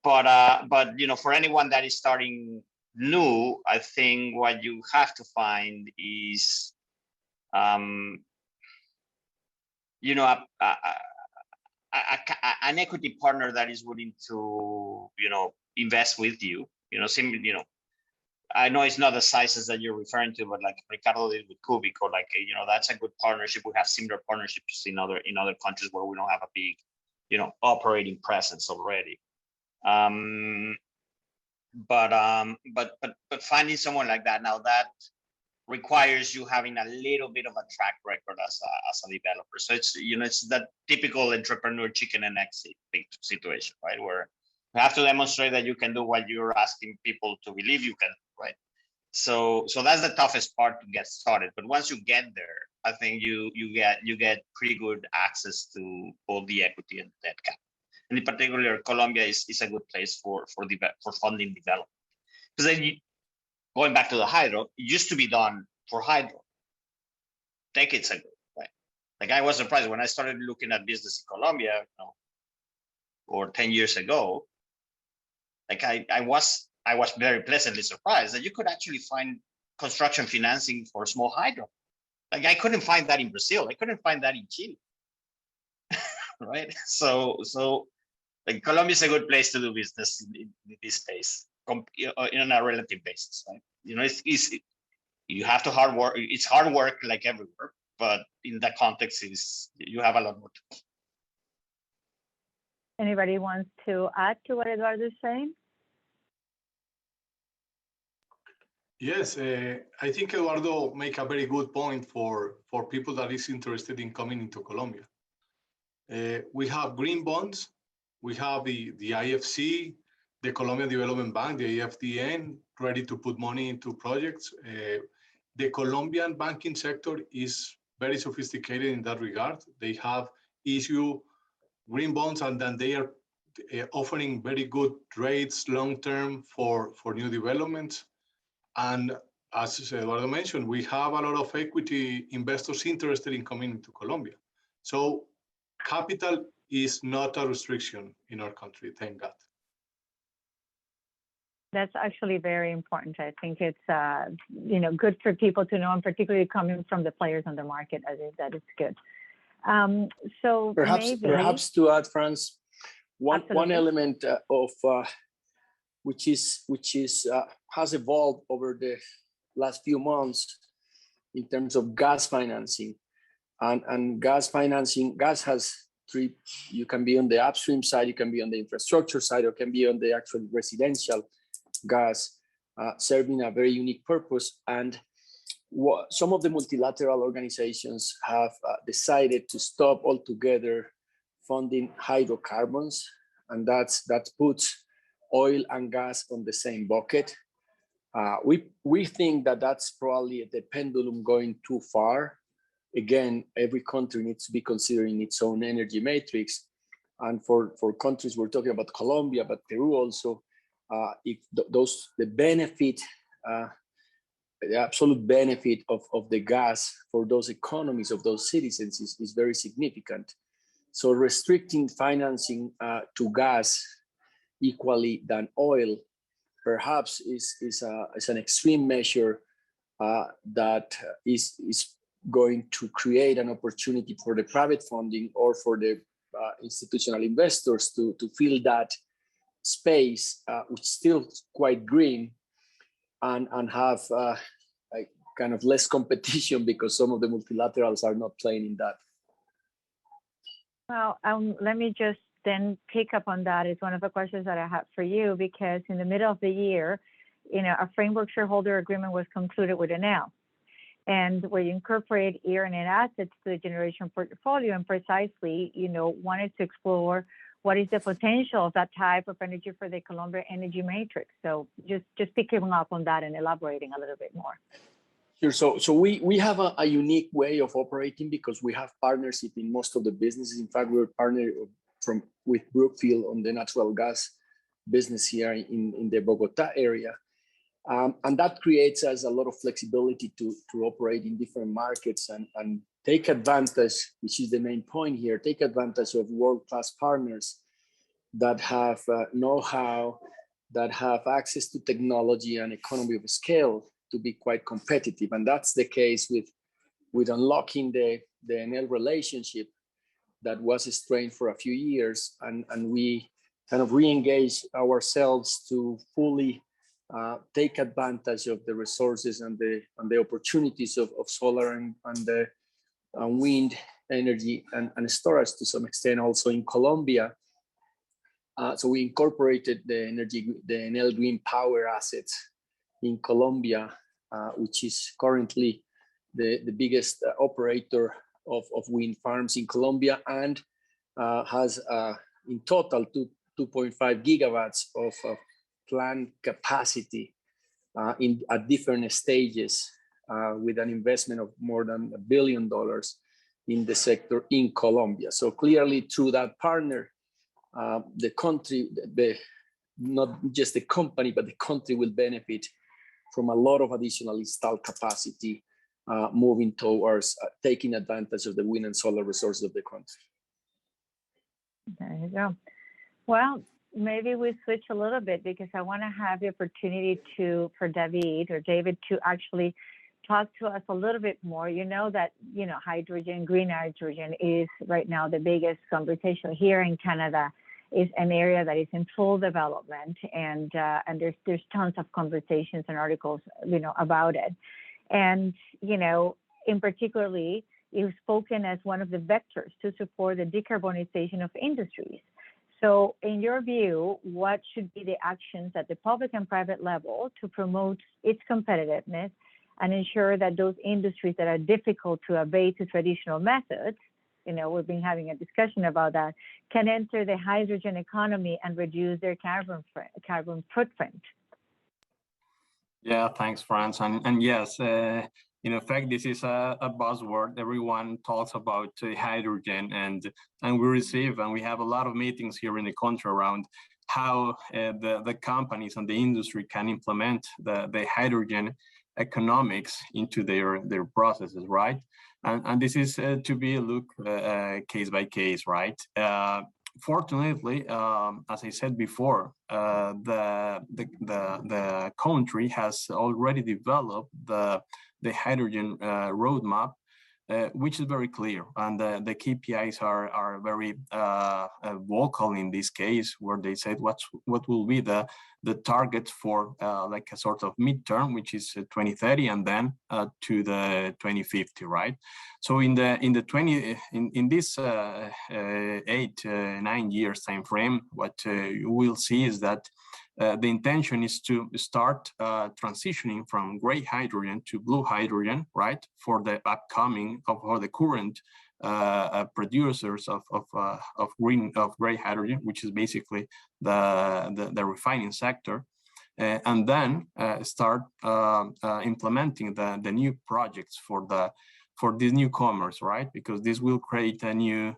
But you know, for anyone that is starting new, I think what you have to find is, you know, an equity partner that is willing to, you know, invest with you. You know, you know, I know it's not the sizes that you're referring to, but like Ricardo did with Cubico, like, you know, that's a good partnership. We have similar partnerships in other countries where we don't have a big, you know, operating presence already. But finding someone like that, now that requires you having a little bit of a track record as a developer. So it's, you know, it's that typical entrepreneur chicken and egg situation, right? Where you have to demonstrate that you can do what you're asking people to believe you can, right? So that's the toughest part to get started. But once you get there, I think you get pretty good access to both the equity and debt capital. And in particular, Colombia is a good place for funding development. Because then going back to the hydro, it used to be done for hydro, decades ago, right? Like I was surprised when I started looking at business in Colombia, or 10 years ago. Like I was very pleasantly surprised that you could actually find construction financing for small hydro. Like I couldn't find that in Brazil. I couldn't find that in Chile. Right? So like Colombia is a good place to do business in this space, on a relative basis, right? It's you have to hard work. It's hard work like everywhere, but in that context, you have a lot more to do. Anybody wants to add to what Eduardo is saying? Yes, I think Eduardo make a very good point for people that is interested in coming into Colombia. We have green bonds, we have the IFC, the Colombian Development Bank, the AFDN, ready to put money into projects. The Colombian banking sector is very sophisticated in that regard. They have issued green bonds, and then they are offering very good rates long-term for new developments. And as Eduardo mentioned, we have a lot of equity investors interested in coming into Colombia. So capital is not a restriction in our country, thank God. That's actually very important. I think it's good for people to know, and particularly coming from the players on the market. I think that is good. So perhaps to add, Franz, one element of which has evolved over the last few months in terms of gas financing, and gas financing. Gas has three. You can be on the upstream side, you can be on the infrastructure side, or can be on the actual residential gas, serving a very unique purpose. And some of the multilateral organizations have decided to stop altogether funding hydrocarbons, and that puts oil and gas on the same bucket. We think that that's probably the pendulum going too far. Again, every country needs to be considering its own energy matrix. And for countries, we're talking about Colombia, but Peru also, if the benefit, the absolute benefit of the gas for those economies of those citizens is very significant. So restricting financing to gas equally than oil, perhaps is an extreme measure that is going to create an opportunity for the private funding or for the institutional investors to fill that space, which is still quite green, and have kind of less competition because some of the multilaterals are not playing in that. Well, let me just then pick up on that. It's one of the questions that I have for you, because in the middle of the year, a framework shareholder agreement was concluded with Enel, and where you incorporate air and assets to the generation portfolio, and precisely, wanted to explore what is the potential of that type of energy for the Colombian energy matrix. So just picking up on that and elaborating a little bit more. Sure. So we have a unique way of operating because we have partnership in most of the businesses. In fact, we're partnered with Brookfield on the natural gas business here in the Bogota area. And that creates us a lot of flexibility to operate in different markets and take advantage, which is the main point here, take advantage of world-class partners that have know-how, that have access to technology and economy of scale to be quite competitive. And that's the case with unlocking the Enel relationship that was strained for a few years. And we kind of re-engage ourselves to fully take advantage of the resources and the opportunities of solar and wind energy and storage to some extent also in Colombia. So we incorporated the Enel Green Power assets in Colombia, which is currently the biggest operator of wind farms in Colombia, and has in total 2.5 gigawatts of plant capacity at different stages, with an investment of more than $1 billion in the sector in Colombia. So clearly through that partner, the country, not just the company, but the country will benefit from a lot of additional installed capacity moving towards taking advantage of the wind and solar resources of the country. There you go. Well, maybe we switch a little bit because I want to have the opportunity for David to actually talk to us a little bit more. You know that, hydrogen, green hydrogen is right now the biggest conversation here in Canada. Is an area that is in full development, and there's tons of conversations and articles, about it. And, in particularly, you've spoken as one of the vectors to support the decarbonization of industries. So in your view, what should be the actions at the public and private level to promote its competitiveness and ensure that those industries that are difficult to abate to traditional methods, we've been having a discussion about that, can enter the hydrogen economy and reduce their carbon footprint? Yeah, thanks, Franz. And yes, in effect, this is a buzzword. Everyone talks about hydrogen, and we have a lot of meetings here in the country around how the companies and the industry can implement the hydrogen economics into their processes, right? And this is to be looked case by case, right? Fortunately, as I said before, the country has already developed the hydrogen roadmap, which is very clear, and the KPIs are very vocal in this case, where they said what will be the target for like a sort of midterm, which is 2030, and then to the 2050, right? So in this 8-9 years time frame, what you will see is that the intention is to start transitioning from gray hydrogen to blue hydrogen, right? For the upcoming or the current producers of gray hydrogen, which is basically the refining sector, and then start implementing the new projects for these newcomers, right? Because this will create a new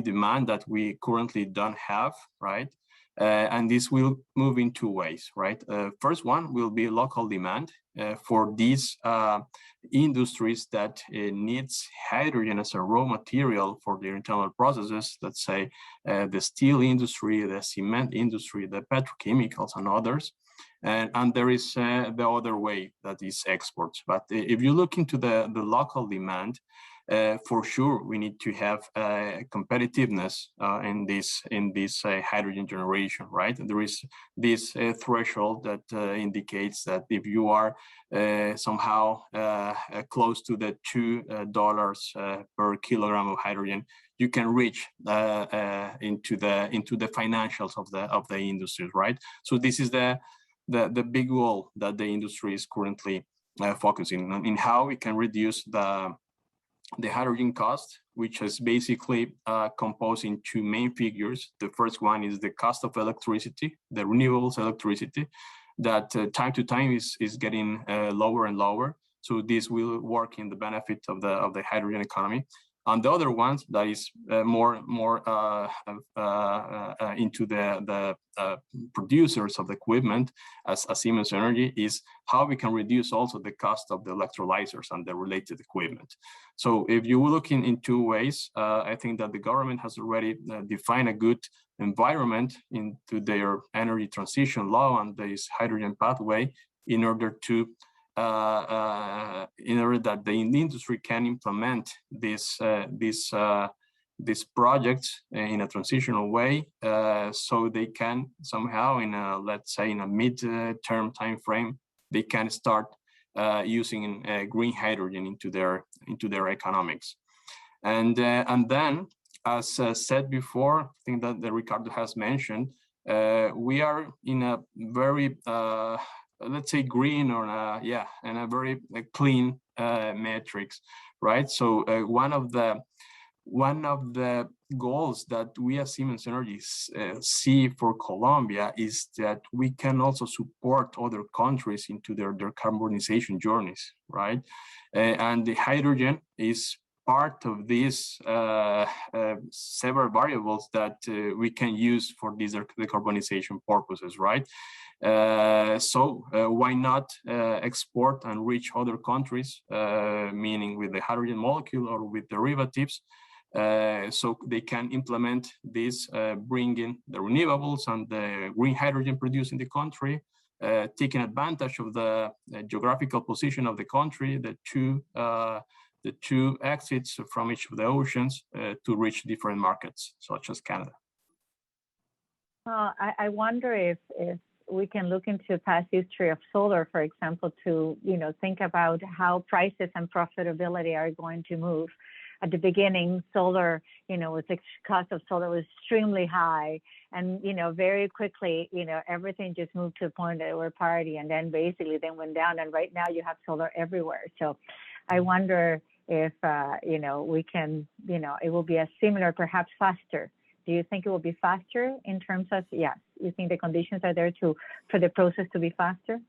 demand that we currently don't have, right? And this will move in two ways, right? First one will be local demand for these industries that needs hydrogen as a raw material for their internal processes. Let's say the steel industry, the cement industry, the petrochemicals, and others. And there is the other way, that is exports. But if you look into the local demand, for sure, we need to have competitiveness in this hydrogen generation, right? There is this threshold that indicates that if you are somehow close to the $2 per kilogram of hydrogen, you can reach into the financials of the industries, right? So this is the big goal that the industry is currently focusing on, in how we can reduce the hydrogen cost, which is basically composed in two main figures. The first one is the cost of electricity, the renewables electricity, that time to time is getting lower and lower. So this will work in the benefit of the hydrogen economy. And the other ones that is more into the producers of the equipment, as Siemens Energy, is how we can reduce also the cost of the electrolyzers and the related equipment. So if you look in two ways, I think that the government has already defined a good environment into their energy transition law and this hydrogen pathway in order that the industry can implement these projects in a transitional way, so they can somehow, let's say in a mid-term time frame, they can start using green hydrogen into their economics. And then, as said before, I think that Ricardo has mentioned, we are in a very let's say green and a very clean metrics, right? So one of the goals that we as Siemens Energy see for Colombia is that we can also support other countries into their decarbonization journeys, right? And the hydrogen is part of these several variables that we can use for these decarbonization purposes, right? So why not export and reach other countries, meaning with the hydrogen molecule or with derivatives, so they can implement this, bringing the renewables and the green hydrogen produced in the country, taking advantage of the geographical position of the country, the two exits from each of the oceans to reach different markets, such as Canada. I wonder if we can look into past history of solar, for example, to think about how prices and profitability are going to move. At the beginning, solar, with the cost of solar was extremely high, and very quickly, everything just moved to a point that we're parity, and then basically then went down, and right now you have solar everywhere. So, I wonder if we can, it will be a similar, perhaps faster. Do you think it will be faster in terms of, yes, you think the conditions are there for the process to be faster?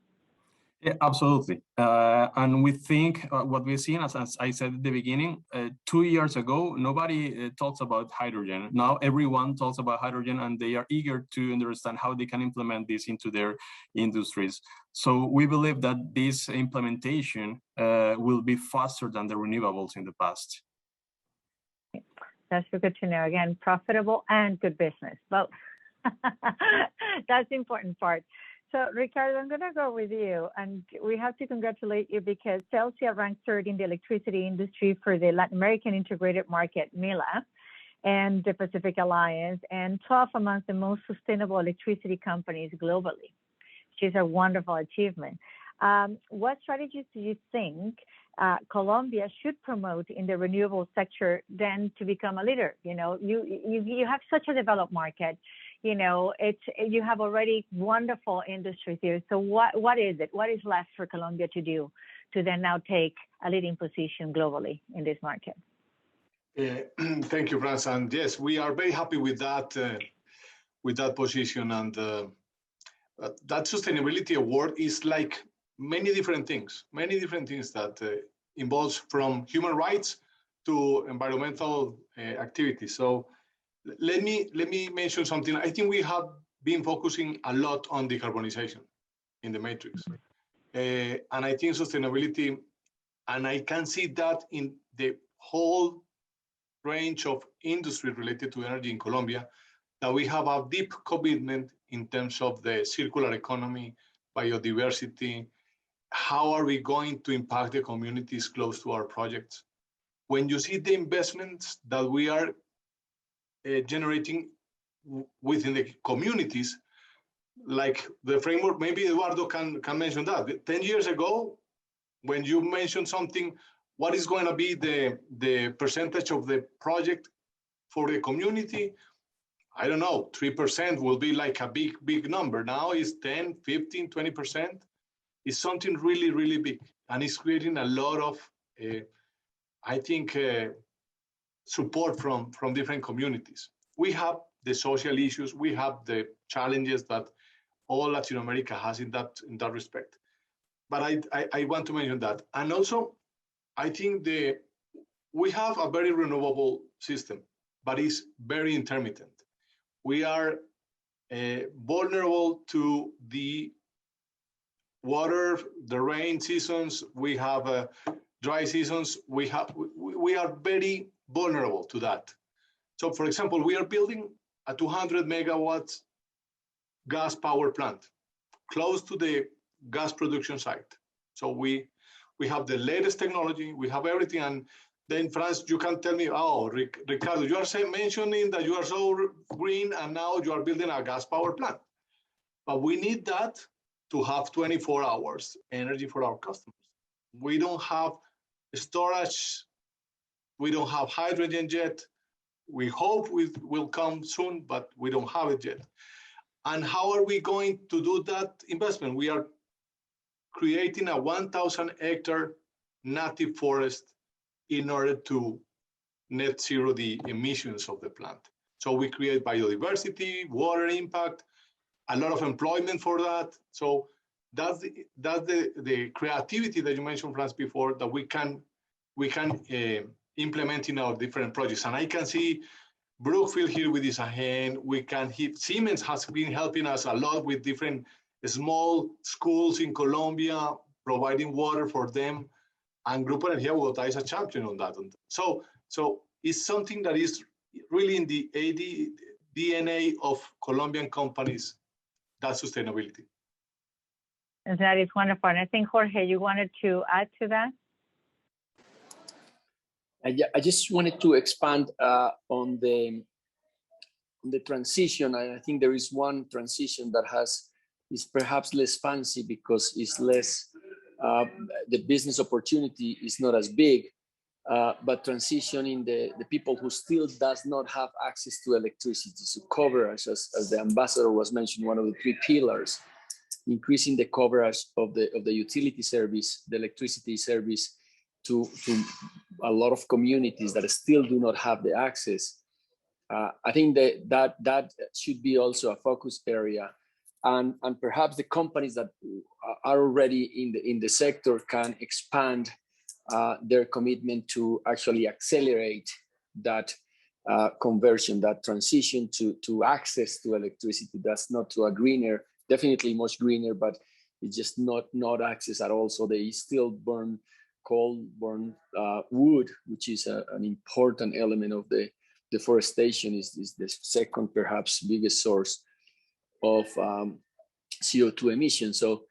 Yeah, absolutely. And we think what we've seen, as I said at the beginning, 2 years ago, nobody talks about hydrogen. Now everyone talks about hydrogen, and they are eager to understand how they can implement this into their industries. So we believe that this implementation will be faster than the renewables in the past. That's good to know. Again, profitable and good business, both. That's the important part. So, Ricardo, I'm going to go with you, and we have to congratulate you because Celsia ranked third in the electricity industry for the Latin American Integrated Market, MILA, and the Pacific Alliance, and 12 amongst the most sustainable electricity companies globally, which is a wonderful achievement. What strategies do you think Colombia should promote in the renewable sector then to become a leader? You have such a developed market. You have already wonderful industries here. So what is it? What is left for Colombia to do to then now take a leading position globally in this market? Thank you, Franz. And yes, we are very happy with that position. And that sustainability award is like many different things that involves from human rights to environmental activities. So let me mention something. I think we have been focusing a lot on decarbonization in the matrix. And I think sustainability, and I can see that in the whole range of industry related to energy in Colombia, that we have a deep commitment in terms of the circular economy, biodiversity. How are we going to impact the communities close to our projects? When you see the investments that we are generating within the communities, like the framework, maybe Eduardo can mention that. 10 years ago, when you mentioned something, what is going to be the percentage of the project for the community? I don't know, 3% will be like a big number. Now it's 10, 15, 20%. It's something really, really big. And it's creating a lot of, I think, support from different communities. We have the social issues, we have the challenges that all Latin America has in that respect. But I want to mention that. And also, I think we have a very renewable system, but it's very intermittent. We are vulnerable to the water, the rain seasons. We have dry seasons. We are very vulnerable to that. So, for example, we are building a 200 megawatts gas power plant close to the gas production site. So we have the latest technology, we have everything. And then, Franz, you can tell me, oh, Ricardo, you are mentioning that you are so green and now you are building a gas power plant. But we need that to have 24 hours energy for our customers. We don't have storage. We don't have hydrogen yet. We hope it will come soon, but we don't have it yet. And how are we going to do that investment? We are creating a 1,000-hectare native forest in order to net zero the emissions of the plant. So we create biodiversity, water impact, a lot of employment for that. So that's the creativity that you mentioned, Franz, before, that we can implementing our different projects. And I can see Brookfield here with his hand. We can hit, Siemens has been helping us a lot with different small schools in Colombia, providing water for them. And Grupo Energía Bogotá is a champion on that. So it's something that is really in the DNA of Colombian companies, that sustainability. And that is wonderful. And I think, Jorge, you wanted to add to that? I just wanted to expand on the transition. I think there is one transition that is perhaps less fancy because it's less, the business opportunity is not as big, but transitioning the people who still does not have access to electricity, so coverage, as the ambassador was mentioning, one of the 3 pillars, increasing the coverage of the utility service, the electricity service, to a lot of communities that still do not have the access. I think that should be also a focus area, and perhaps the companies that are already in the sector can expand their commitment to actually accelerate that conversion, that transition to access to electricity. That's not to a greener, definitely much greener, but it's just not access at all. So they still burn coal, burn wood, which is an important element of the deforestation. Is the second perhaps biggest source of CO2 emissions. So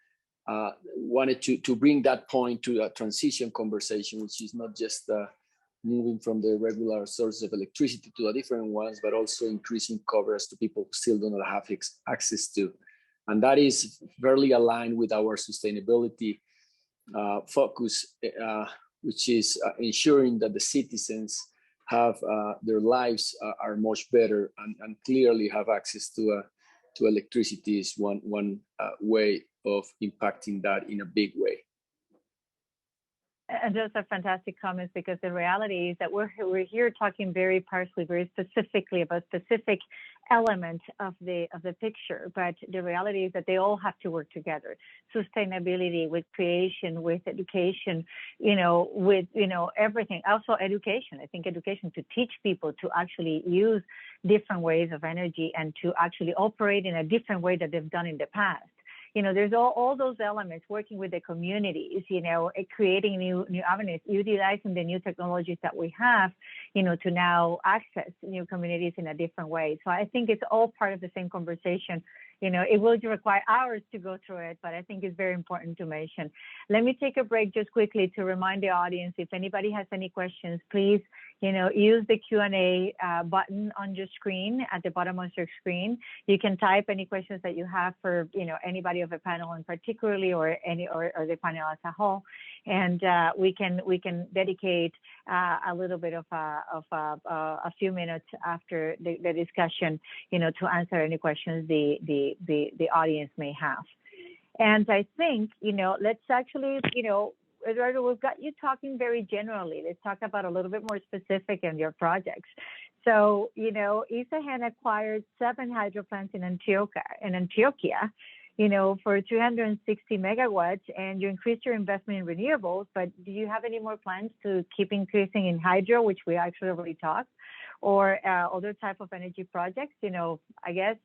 wanted to bring that point to a transition conversation, which is not just moving from the regular sources of electricity to a different ones, but also increasing coverage to people who still do not have access to. And that is fairly aligned with our sustainability focus, which is ensuring that the citizens have their lives are much better and clearly have access to electricity is one way of impacting that in a big way. And those are fantastic comments, because the reality is that we're here talking very partially, very specifically about specific element of the picture, but the reality is that they all have to work together. Sustainability with creation, with education, with everything. Also education. I think education to teach people to actually use different ways of energy and to actually operate in a different way that they've done in the past. There's all those elements, working with the communities, creating new avenues, utilizing the new technologies that we have, to now access new communities in a different way. So I think it's all part of the same conversation. It will require hours to go through it, but I think it's very important to mention. Let me take a break just quickly to remind the audience, if anybody has any questions, please, use the Q&A button on your screen, at the bottom of your screen. You can type any questions that you have for, anybody of the panel in particularly, or the panel as a whole. And we can dedicate a little bit of a few minutes after the discussion, to answer any questions the audience may have. And I think, let's actually, Eduardo, we've got you talking very generally. Let's talk about a little bit more specific in your projects. So, Isagen acquired 7 hydro plants in Antioquia, for 360 megawatts, and you increased your investment in renewables, but do you have any more plans to keep increasing in hydro, which we actually already talked, or other type of energy projects? I guess,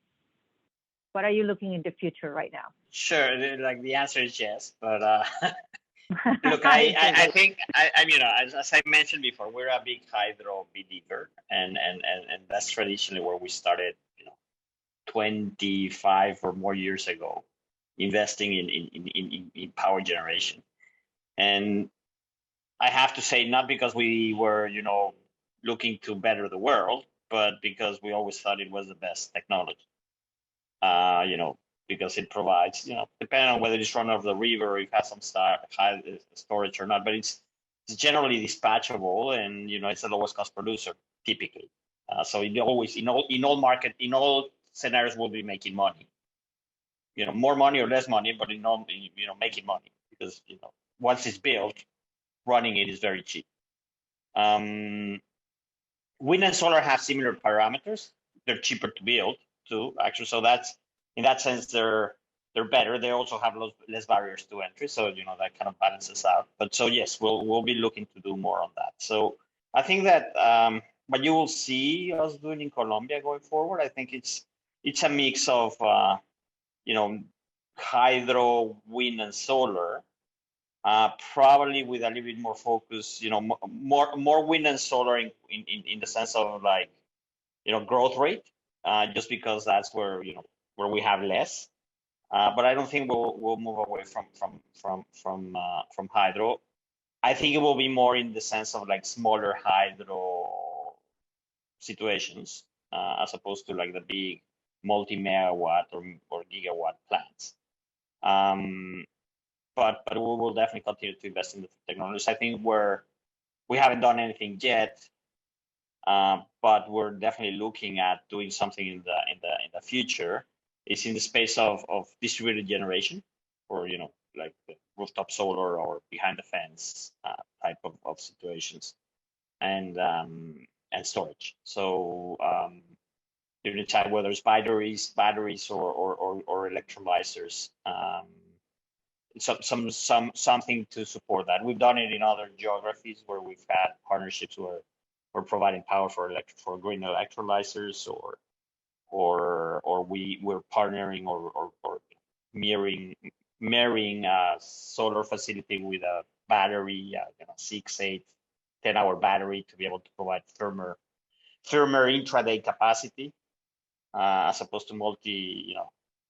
what are you looking in the future right now? Sure, the answer is yes, but look, I think as I mentioned before, we're a big hydro believer, and that's traditionally where we started, 25 or more years ago, investing in power generation. And I have to say, not because we were, looking to better the world, but because we always thought it was the best technology. Because it provides, depending on whether it's run over the river or it has some high storage or not, but it's generally dispatchable, and it's the lowest cost producer typically. So it always in all scenarios we'll be making money. More money or less money, but making money, because once it's built, running it is very cheap. Wind and solar have similar parameters. They're cheaper to build too, actually. So that's, in that sense, they're better. They also have less barriers to entry, so that kind of balances out. But so yes, we'll be looking to do more on that. So I think that what you will see us doing in Colombia going forward, I think it's a mix of hydro, wind, and solar. Probably with a little bit more focus, more wind and solar in the sense of like, growth rate, just because that's where where we have less. But I don't think we'll move away from hydro. I think it will be more in the sense of like smaller hydro situations, as opposed to like the big multi-megawatt or gigawatt plants. But we will definitely continue to invest in the technologies. I think we haven't done anything yet, but we're definitely looking at doing something in the future. It's in the space of distributed generation, or like the rooftop solar or behind the fence type of situations, and storage. So you decide whether it's batteries or electrolyzers. Something to support that. We've done it in other geographies where we've had partnerships where we're providing power for green electrolyzers, or we're partnering or marrying a solar facility with a battery, 6, 8, 10-hour battery to be able to provide firmer intraday capacity, as opposed to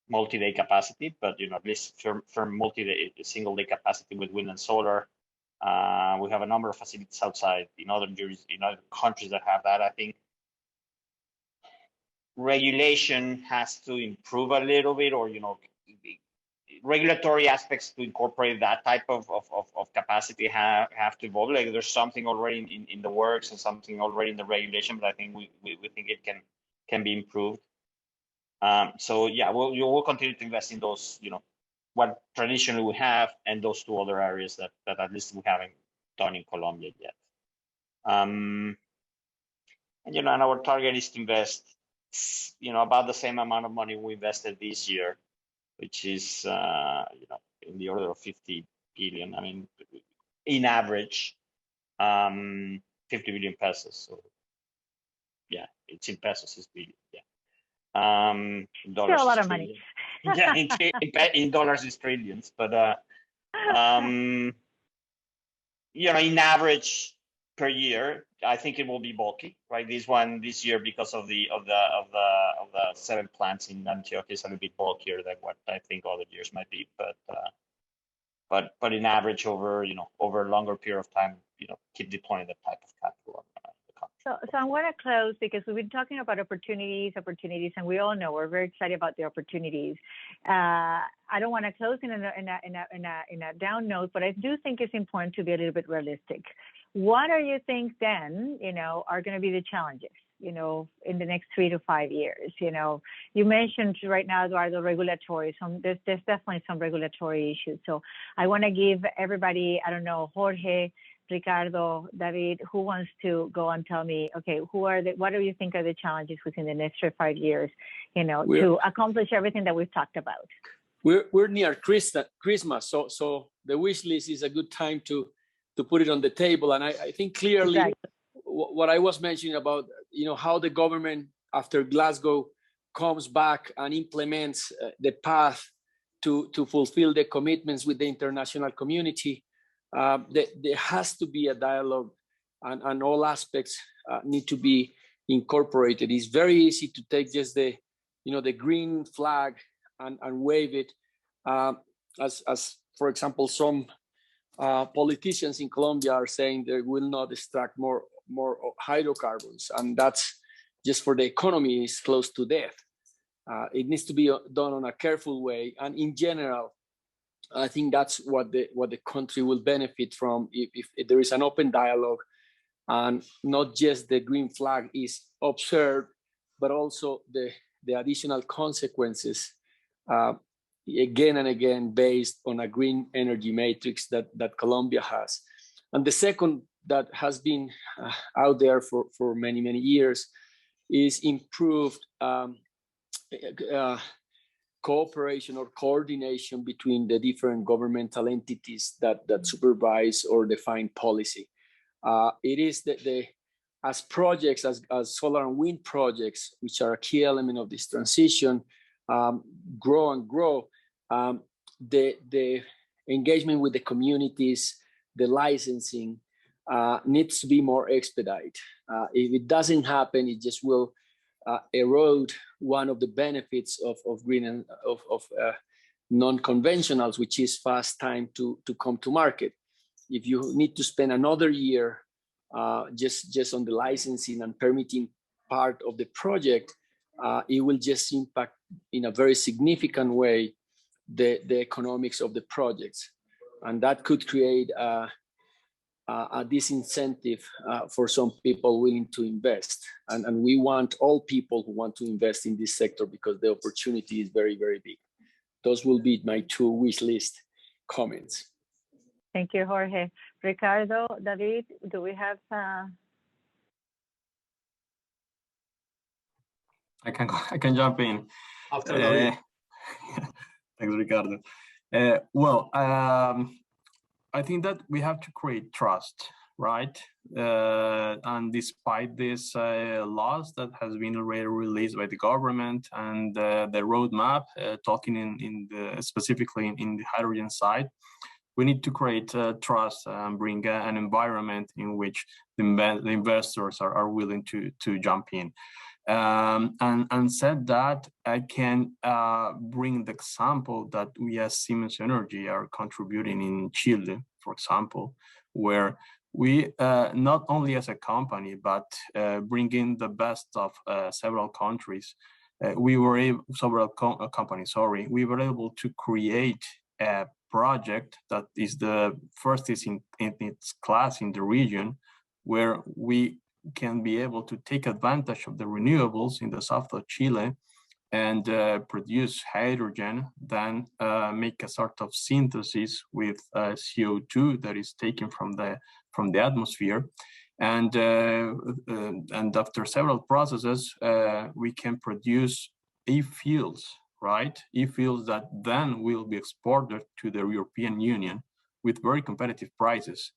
multi-day capacity, but at least firm multi-day, single-day capacity with wind and solar. We have a number of facilities outside in other countries that have that. I think regulation has to improve a little bit, or regulatory aspects to incorporate that type of capacity have to evolve. Like there's something already in the works and something already in the regulation, but I think we think it can be improved. So yeah, we'll continue to invest in those, what traditionally we have, and those two other areas that at least we haven't done in Colombia yet. And and our target is to invest, about the same amount of money we invested this year, which is in the order of 50 billion. I mean, in average, 50 billion pesos. So yeah, it's in pesos, it's billion. Yeah. Dollars, still a lot of money. Yeah, in dollars is trillions, but in average per year, I think it will be bulky, right? This year, because of the 7 plants in Antioquia, is a little bit bulkier than what I think other years might be, but in average over a longer period of time, keep deploying that type of capital. So I want to close, because we've been talking about opportunities, and we all know we're very excited about the opportunities. I don't want to close in a down note, but I do think it's important to be a little bit realistic. What do you think then, are going to be the challenges, in the next 3 to 5 years? You mentioned right now, Eduardo, regulatory. There's definitely some regulatory issues. So I want to give everybody, I don't know, Jorge, Ricardo, David, who wants to go and tell me, okay, what do you think are the challenges within the next 3 to 5 years, to accomplish everything that we've talked about? We're near Christmas, so the wish list is a good time to put it on the table. And I think clearly exactly what I was mentioning about, how the government after Glasgow comes back and implements the path to fulfill the commitments with the international community. There has to be a dialogue, and all aspects need to be incorporated. It's very easy to take just the green flag and wave it, as for example, some politicians in Colombia are saying they will not extract more hydrocarbons, and that's just for the economy is close to death. It needs to be done on a careful way, and in general, I think that's what the country will benefit from if there is an open dialogue, and not just the green flag is observed, but also the additional consequences again and again based on a green energy matrix that Colombia has. And the second that has been out there for many years is improved cooperation or coordination between the different governmental entities that supervise or define policy. It is as projects, as solar and wind projects, which are a key element of this transition, grow and grow, the engagement with the communities, the licensing needs to be more expedited. If it doesn't happen, it just will erode one of the benefits of green and of non-conventionals, which is fast time to come to market. If you need to spend another year just on the licensing and permitting part of the project, it will just impact in a very significant way the economics of the projects. And that could create a disincentive for some people willing to invest. And we want all people who want to invest in this sector because the opportunity is very, very big. Those will be my two wish list comments. Thank you, Jorge. Ricardo, David, do we have? I can jump in. After David. Thanks, Ricardo. I think that we have to create trust, right? And despite this laws that has been already released by the government and the roadmap, talking specifically in the hydrogen side, we need to create trust and bring an environment in which the investors are willing to jump in. And said that, I can bring the example that we as Siemens Energy are contributing in Chile, for example, where we not only as a company, but bringing the best of several countries, we were able to create a project that is the first in its class in the region, where we can be able to take advantage of the renewables in the south of Chile and produce hydrogen, then make a sort of synthesis with CO2 that is taken from the atmosphere, and after several processes, we can produce e-fuels, right? E-fuels that then will be exported to the European Union with very competitive prices.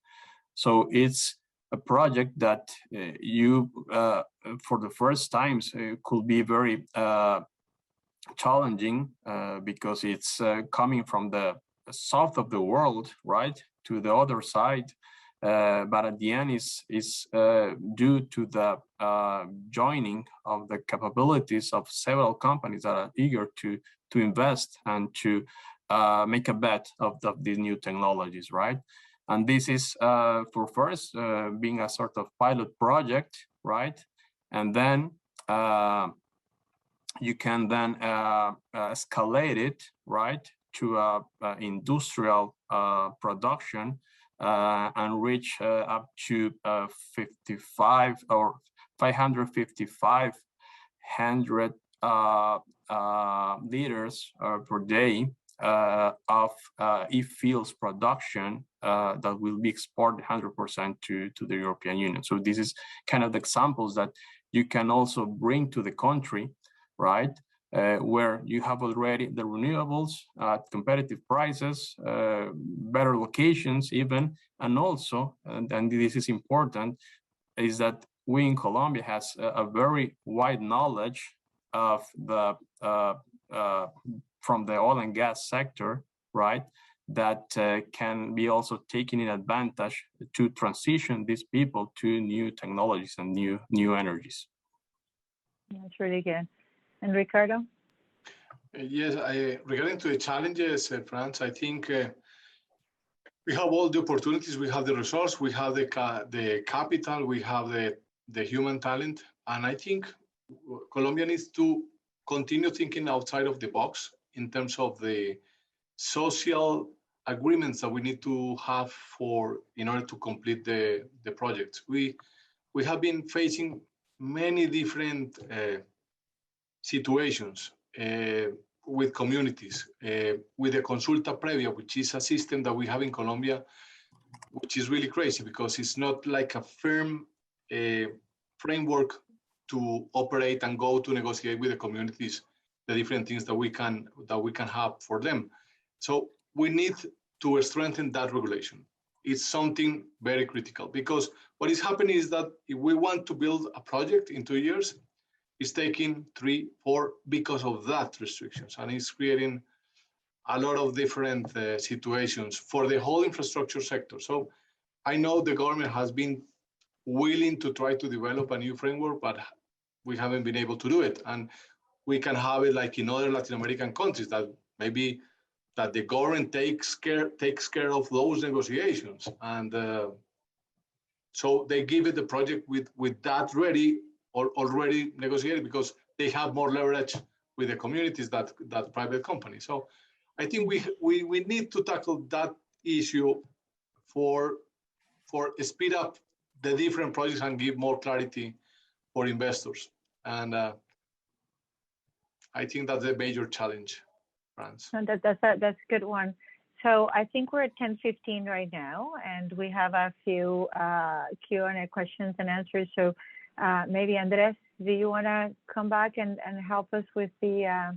So it's a project that for the first times, could be very challenging because it's coming from the south of the world, right, to the other side. But at the end, is due to the joining of the capabilities of several companies that are eager to invest and to make a bet of these new technologies, right? And this is for first being a sort of pilot project, right? And then you can then escalate it, right, to industrial production and reach up to 500 liters per day of e-fuels production that will be exported 100% to the European Union. So this is kind of the examples that you can also bring to the country, right? Where you have already the renewables at competitive prices, better locations even, and also, and this is important, is that we in Colombia has a very wide knowledge of the from the oil and gas sector, right? That can be also taken in advantage to transition these people to new technologies and new energies. That's really good. And Ricardo? Yes, regarding to the challenges, France, I think we have all the opportunities, we have the resource, we have the capital, we have the human talent, and I think Colombia needs to continue thinking outside of the box in terms of the social agreements that we need to have in order to complete the project. We have been facing many different situations with communities, with the consulta previa, which is a system that we have in Colombia, which is really crazy because it's not like a firm framework to operate and go to negotiate with the communities the different things that we can have for them. So we need to strengthen that regulation. it's something very critical, because what is happening is that if we want to build a project in 2 years, it's taking 3, 4 because of that restrictions, and it's creating a lot of different situations for the whole infrastructure sector. So I know the government has been willing to try to develop a new framework, but we haven't been able to do it. And we can have it like in other Latin American countries, that maybe that the government takes care of those negotiations, and so they give it the project with that ready or already negotiated, because they have more leverage with the communities that private companies. So I think we need to tackle that issue for speed up the different projects and give more clarity for investors. And I think that's a major challenge, France. No, that's a good one. So I think we're at 10:15 right now, and we have a few Q&A questions and answers. So maybe Andres, do you want to come back and help us with the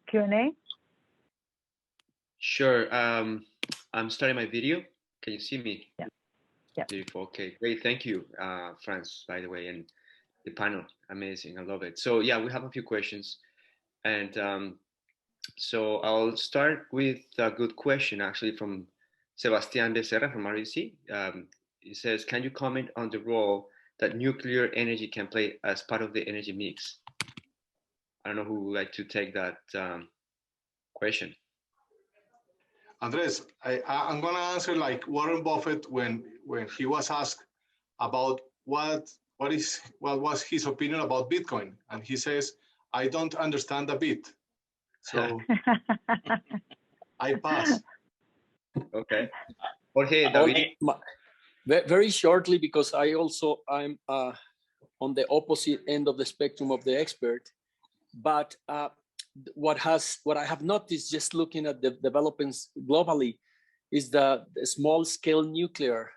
Q&A? Sure. I'm starting my video. Can you see me? Yeah. Yeah. Beautiful. Okay, great. Thank you, France, by the way, and the panel. Amazing. I love it. So yeah, we have a few questions, and so I'll start with a good question, actually, from Sebastián Becerra from RBC. He says, can you comment on the role that nuclear energy can play as part of the energy mix? I don't know who would like to take that question. Andres, I'm going to answer like Warren Buffett when he was asked about what was his opinion about Bitcoin, and he says, "I don't understand a bit." So I pass. Okay. Jorge, David. Very shortly, because I'm on the opposite end of the spectrum of the expert, but what I have noticed just looking at the developments globally is that the small scale nuclear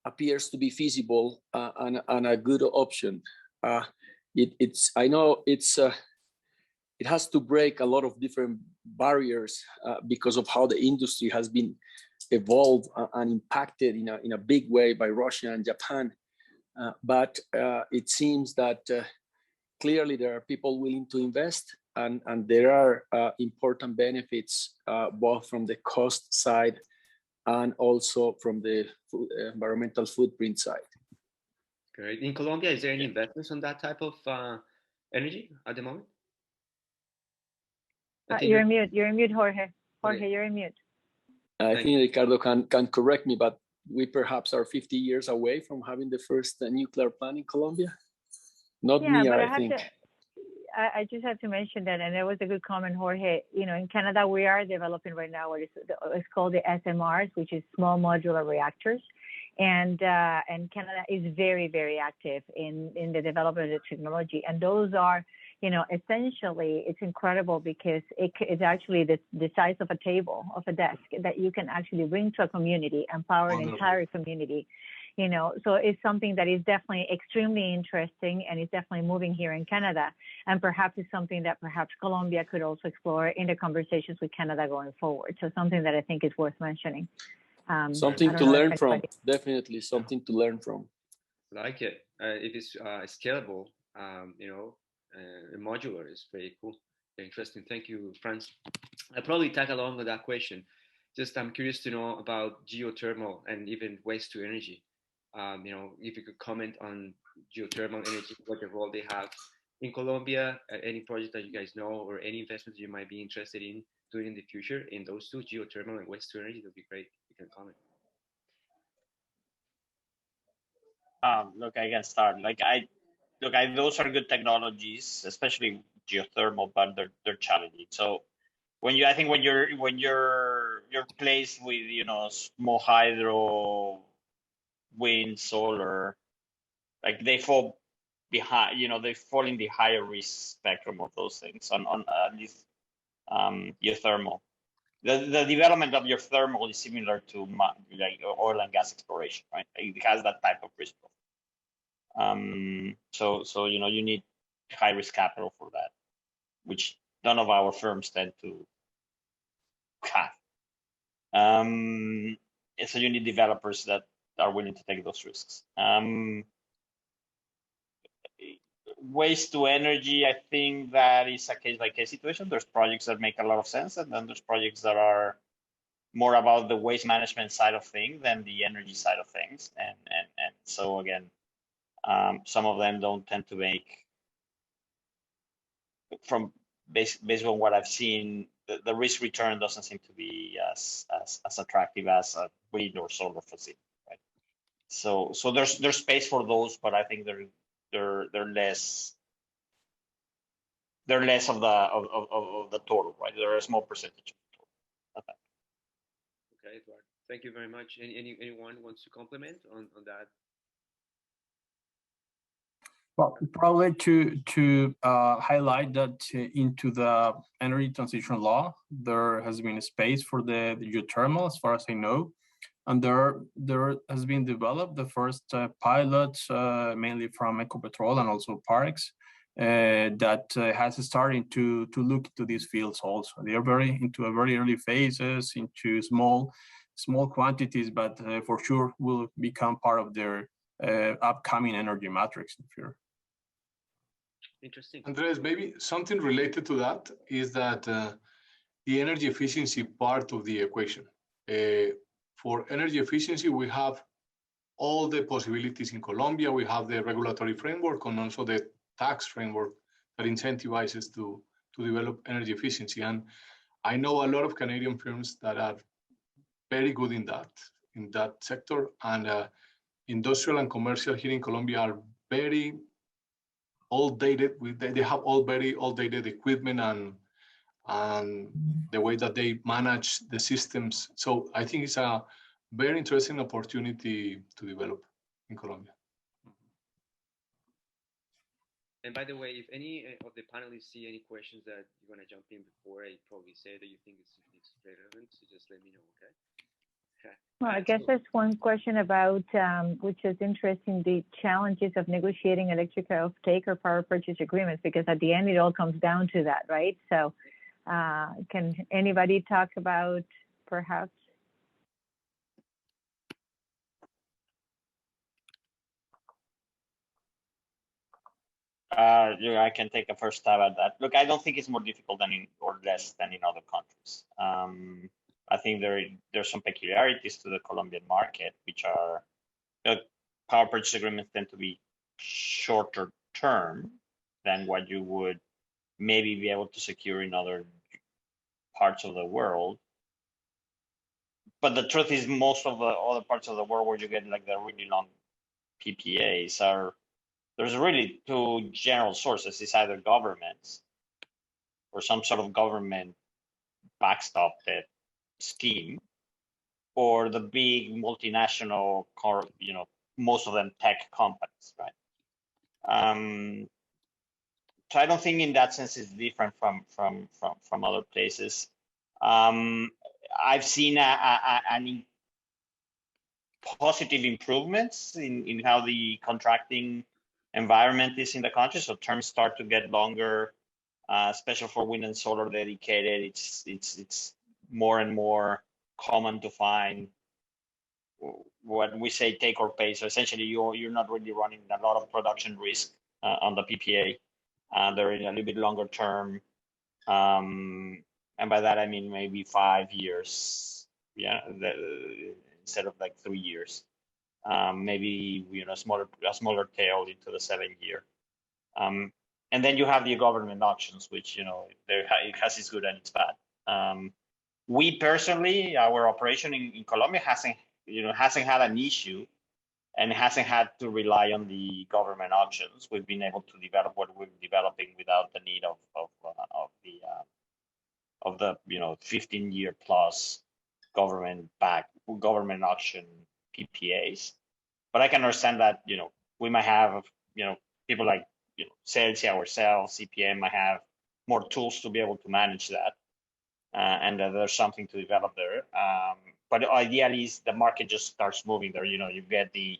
appears to be feasible and a good option. It has to break a lot of different barriers because of how the industry has been evolved and impacted in a big way by Russia and Japan. But it seems that clearly there are people willing to invest, and there are important benefits both from the cost side and also from the environmental footprint side. Great. In Colombia, is there any investments on that type of energy at the moment? You're in mute. You're in mute, Jorge. Jorge, you're in mute. I think Ricardo can correct me, but we perhaps are 50 years away from having the first nuclear plant in Colombia. Not near, I think. I just have to mention that, and it was a good comment, Jorge. You know, in Canada, we are developing right now what is it's called the SMRs, which is small modular reactors, and Canada is very, very active in the development of the technology. And those are, you know, essentially, it's incredible because it's actually the size of a table, of a desk, that you can actually bring to a community and power an entire community. You know, so it's something that is definitely extremely interesting, and it's definitely moving here in Canada, and perhaps it's something that perhaps Colombia could also explore in the conversations with Canada going forward. So something that I think is worth mentioning. Something to learn from, definitely something to learn from. Like it. If it's scalable, you know, modular is very cool, very interesting. Thank you, Franz. I'll probably tag along with that question. Just I'm curious to know about geothermal and even waste to energy. You know, if you could comment on geothermal energy, what the role they have in Colombia, any project that you guys know, or any investments you might be interested in doing in the future in those two, geothermal and waste to energy, that would be great. You can comment. Look, I can start. Those are good technologies, especially geothermal, but they're challenging. So when you're placed with, you know, small hydro, wind, solar, like they fall behind, you know, they fall in the higher risk spectrum of those things on at least geothermal. The development of geothermal is similar to like oil and gas exploration, right? It has that type of risk. So you know, you need high risk capital for that, which none of our firms tend to have. And so you need developers that are willing to take those risks. Waste to energy, I think that is a case-by-case situation. There's projects that make a lot of sense, and then there's projects that are more about the waste management side of things than the energy side of things. And so again, some of them don't tend to make, from based on what I've seen, the risk return doesn't seem to be as attractive as a wind or solar facility, right? So there's space for those, but I think they're less of the total, right? They're a small percentage of the total. Okay, Eduardo, thank you very much. Anyone wants to comment on that? Well, probably to highlight that into the energy transition law, there has been a space for the geothermal, as far as I know, and there has been developed the first pilots, mainly from Ecopetrol and also Parks, that has started to look into these fields also. They are into a very early phases, into small quantities, but for sure will become part of their upcoming energy matrix in the future. Interesting. Andres, maybe something related to that is that the energy efficiency part of the equation. For energy efficiency, we have all the possibilities in Colombia. We have the regulatory framework and also the tax framework that incentivizes to develop energy efficiency. And I know a lot of Canadian firms that are very good in that sector. And industrial and commercial here in Colombia are very outdated. They have all very outdated equipment and the way that they manage the systems. So I think it's a very interesting opportunity to develop in Colombia. And by the way, if any of the panelists see any questions that you want to jump in before I probably say that you think it's relevant, so just let me know, okay? Well, I guess there's one question about, which is interesting, the challenges of negotiating electrical offtake or power purchase agreements, because at the end, it all comes down to that, right? So can anybody talk about perhaps? Yeah, I can take a first stab at that. Look, I don't think it's more difficult or less than in other countries. I think there's some peculiarities to the Colombian market, which are power purchase agreements tend to be shorter term than what you would maybe be able to secure in other parts of the world. But the truth is, most of the other parts of the world where you get like the really long PPAs there's really two general sources. It's either governments or some sort of government backstop scheme, or the big multinational, most of them tech companies, right? So I don't think in that sense it's different from other places. I've seen positive improvements in how the contracting environment is in the country. So terms start to get longer, especially for wind and solar dedicated. It's more and more common to find what we say take or pay. So essentially, you're not really running a lot of production risk on the PPA. They're in a little bit longer term, and by that I mean maybe 5 years, instead of like 3 years. Maybe a smaller tail into the 7-year. And then you have the government auctions, which it has its good and its bad. We personally, our operation in Colombia hasn't had an issue and hasn't had to rely on the government auctions. We've been able to develop what we're developing without the need of the 15-year plus government auction PPAs. But I can understand that we might have people like Celsi, ourselves, CPM might have more tools to be able to manage that, and there's something to develop there. But ideally, the market just starts moving there. You get the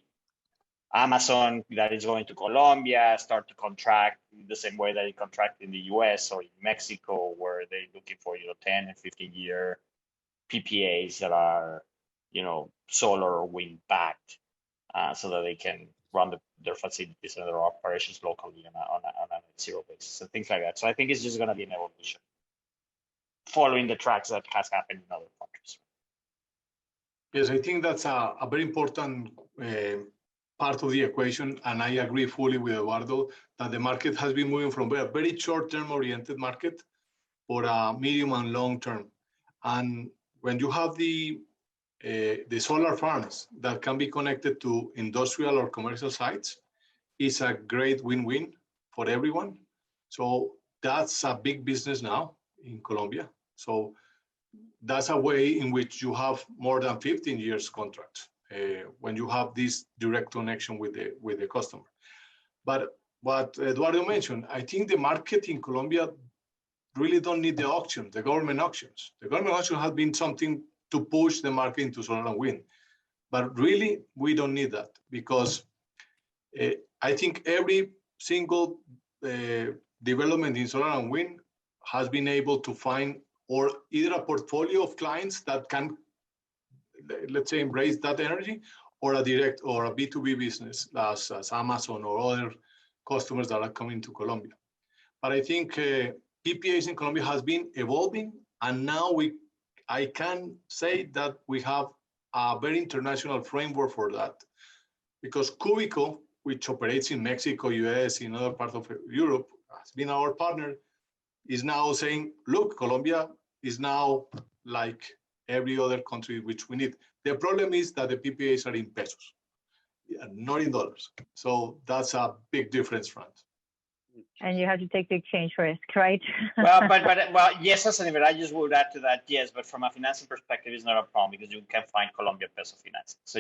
Amazon that is going to Colombia start to contract the same way that it contracts in the US or in Mexico, where they're looking for 10 and 15-year PPAs that are, solar or wind backed, so that they can run their facilities and their operations locally on a net zero basis and things like that. So I think it's just going to be an evolution following the tracks that has happened in other countries. Yes, I think that's a very important part of the equation, and I agree fully with Eduardo that the market has been moving from a very short-term oriented market for a medium and long term. And when you have the solar farms that can be connected to industrial or commercial sites, it's a great win-win for everyone. So that's a big business now in Colombia. So that's a way in which you have more than 15 years contract when you have this direct connection with the customer. But what Eduardo mentioned, I think the market in Colombia really don't need the auction, the government auctions. The government auction has been something to push the market into solar and wind. But really, we don't need that, because I think every single development in solar and wind has been able to find or either a portfolio of clients that can, let's say, embrace that energy, or a direct or a B2B business as Amazon or other customers that are coming to Colombia. But I think PPAs in Colombia has been evolving, and now I can say that we have a very international framework for that, because Cubico, which operates in Mexico, US, in other parts of Europe, has been our partner, is now saying, look, Colombia is now like every other country which we need. The problem is that the PPAs are in pesos, not in dollars. So that's a big difference, France. And you have to take the exchange risk, right? well, yes, as an investor, I just would add to that, yes, but from a financing perspective, it's not a problem because you can find Colombia peso financing. So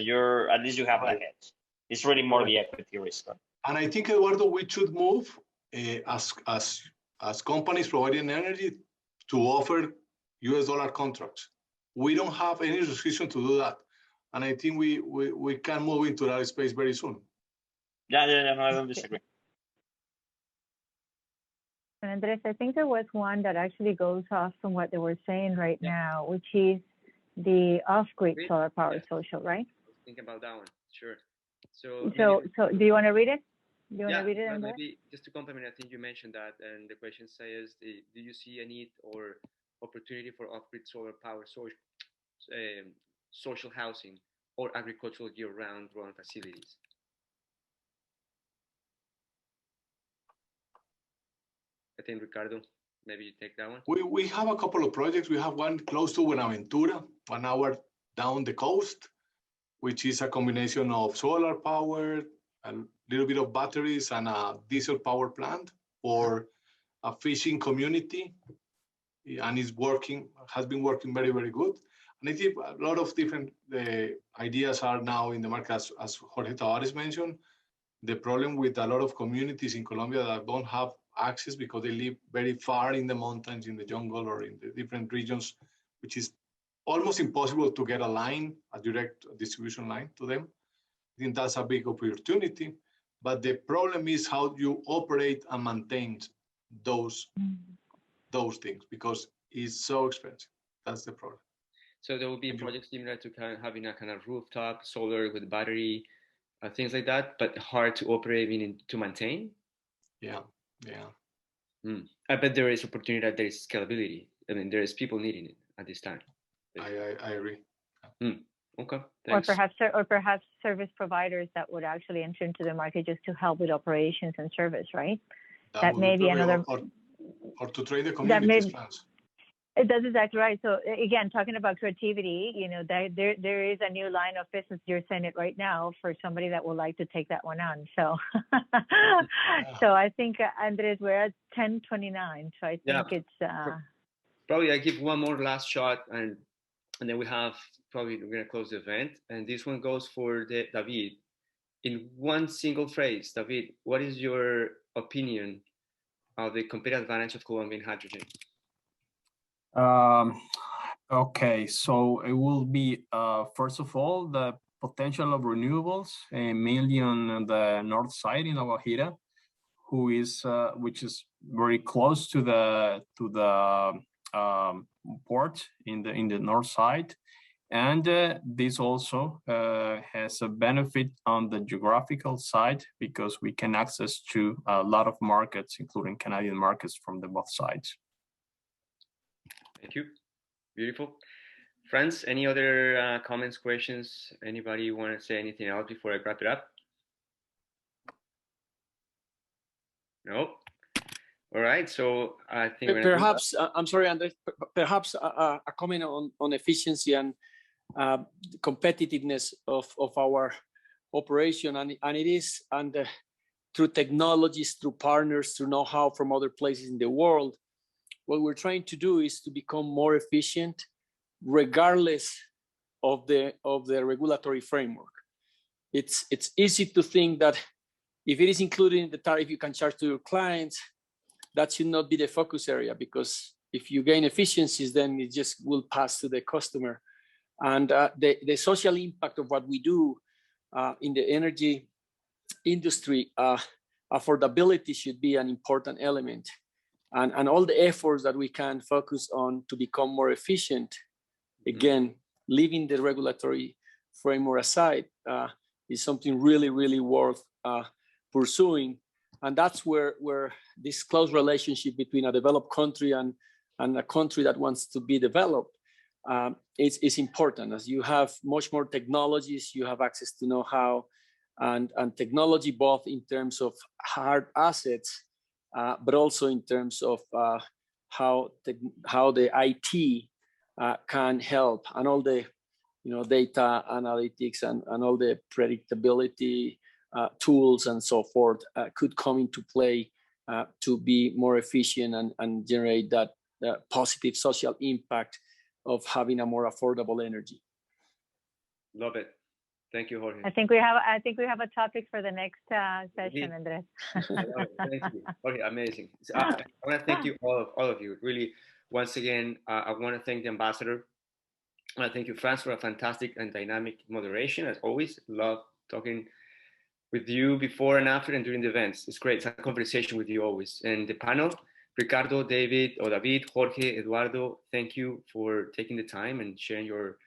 at least you have the hedge. It's really more the equity risk. And I think, Eduardo, we should move as companies providing energy to offer US dollar contracts. We don't have any restriction to do that. And I think we can move into that space very soon. Yeah, no, I don't disagree. And Andres, I think there was one that actually goes off from what they were saying right now, which is the off-grid solar power social, right? Think about that one, sure. So do you want to read it? Do you want to read it, Andres? Maybe just to complement, I think you mentioned that, and the question says, do you see a need or opportunity for off-grid solar power social housing or agricultural year-round run facilities? I think, Ricardo, maybe you take that one. We have a couple of projects. We have one close to Buenaventura, 1 hour down the coast, which is a combination of solar power, a little bit of batteries, and a diesel power plant for a fishing community. And has been working very, very good. And I think a lot of different ideas are now in the market, as Jorge Tavares mentioned. The problem with a lot of communities in Colombia that don't have access because they live very far in the mountains, in the jungle, or in the different regions, which is almost impossible to get a direct distribution line to them. I think that's a big opportunity. But the problem is how you operate and maintain those things, because it's so expensive. That's the problem. So there will be projects similar to kind of having a kind of rooftop solar with battery, things like that, but hard to operate, meaning to maintain. Yeah. I bet there is opportunity that there is scalability. I mean, there is people needing it at this time. I agree. Okay. Thanks. Or perhaps service providers that would actually enter into the market just to help with operations and service, right? That may be another. Or to train the communities. That's exactly right. So again, talking about creativity, there is a new line of business. You're saying it right now for somebody that would like to take that one on. So, so I think Andres, we're at 10:29. So I think it's probably I give one more last shot, and then we're gonna close the event. And this one goes for David. In one single phrase, David, what is your opinion of the competitive advantage of Colombian hydrogen? Okay, so it will be first of all the potential of renewables, mainly on the north side in La Guajira, which is very close to the port in the north side. And this also has a benefit on the geographical side because we can access to a lot of markets, including Canadian markets from the both sides. Thank you. Beautiful. Franz, any other comments, questions? Anybody want to say anything else before I wrap it up? No? All right, so I think perhaps I'm sorry, Andres. Perhaps a comment on efficiency and competitiveness of our operation, and it is through technologies, through partners, through know-how from other places in the world. What we're trying to do is to become more efficient, regardless of the regulatory framework. It's easy to think that if it is included in the tariff you can charge to your clients, that should not be the focus area, because if you gain efficiencies, then it just will pass to the customer. And the social impact of what we do in the energy industry, affordability should be an important element. And all the efforts that we can focus on to become more efficient, again, leaving the regulatory framework aside, is something really, really worth pursuing. And that's where this close relationship between a developed country and a country that wants to be developed is important. As you have much more technologies, you have access to know-how and technology, both in terms of hard assets, but also in terms of how the IT can help, and all the data analytics and all the predictability tools and so forth could come into play to be more efficient and generate that positive social impact of having a more affordable energy. Love it. Thank you, Jorge. I think we have a topic for the next session, Andres. Thank you, Jorge. Amazing. I want to thank you all of you. Really, once again, I want to thank the ambassador. I want to thank you, Franz, for a fantastic and dynamic moderation. As always, love talking with you before and after and during the events. It's great. It's a conversation with you always. And the panel, Ricardo, David, Jorge, Eduardo, thank you for taking the time and sharing your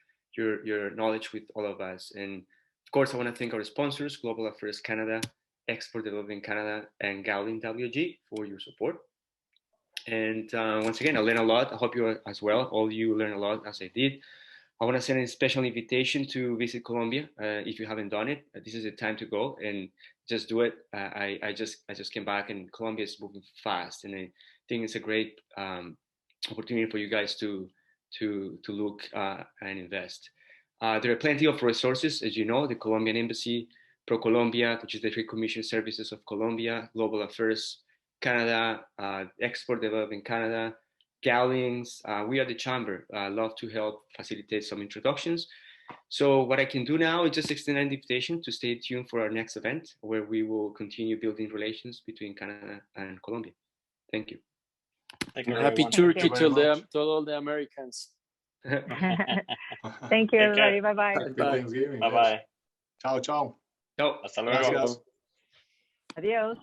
knowledge with all of us. And of course, I want to thank our sponsors, Global Affairs Canada, Export Development Canada, and Gowling WG for your support. And once again, I learned a lot. I hope you as well. All you learn a lot as I did. I want to send a special invitation to visit Colombia. If you haven't done it, this is the time to go and just do it. I just came back and Colombia is moving fast, and I think it's a great opportunity for you guys to look and invest. There are plenty of resources, as you know, the Colombian Embassy, ProColombia, which is the Trade Commission Services of Colombia, Global Affairs Canada, Export Development Canada, Gowlings. We are the chamber. Love to help facilitate some introductions. So what I can do now is just extend an invitation to stay tuned for our next event, where we will continue building relations between Canada and Colombia. Thank you. Thank you. Happy Turkey to all the Americans. Thank you, everybody. Bye-bye. Bye-bye. Ciao, ciao. Ciao. Hasta luego. Gracias. Adios.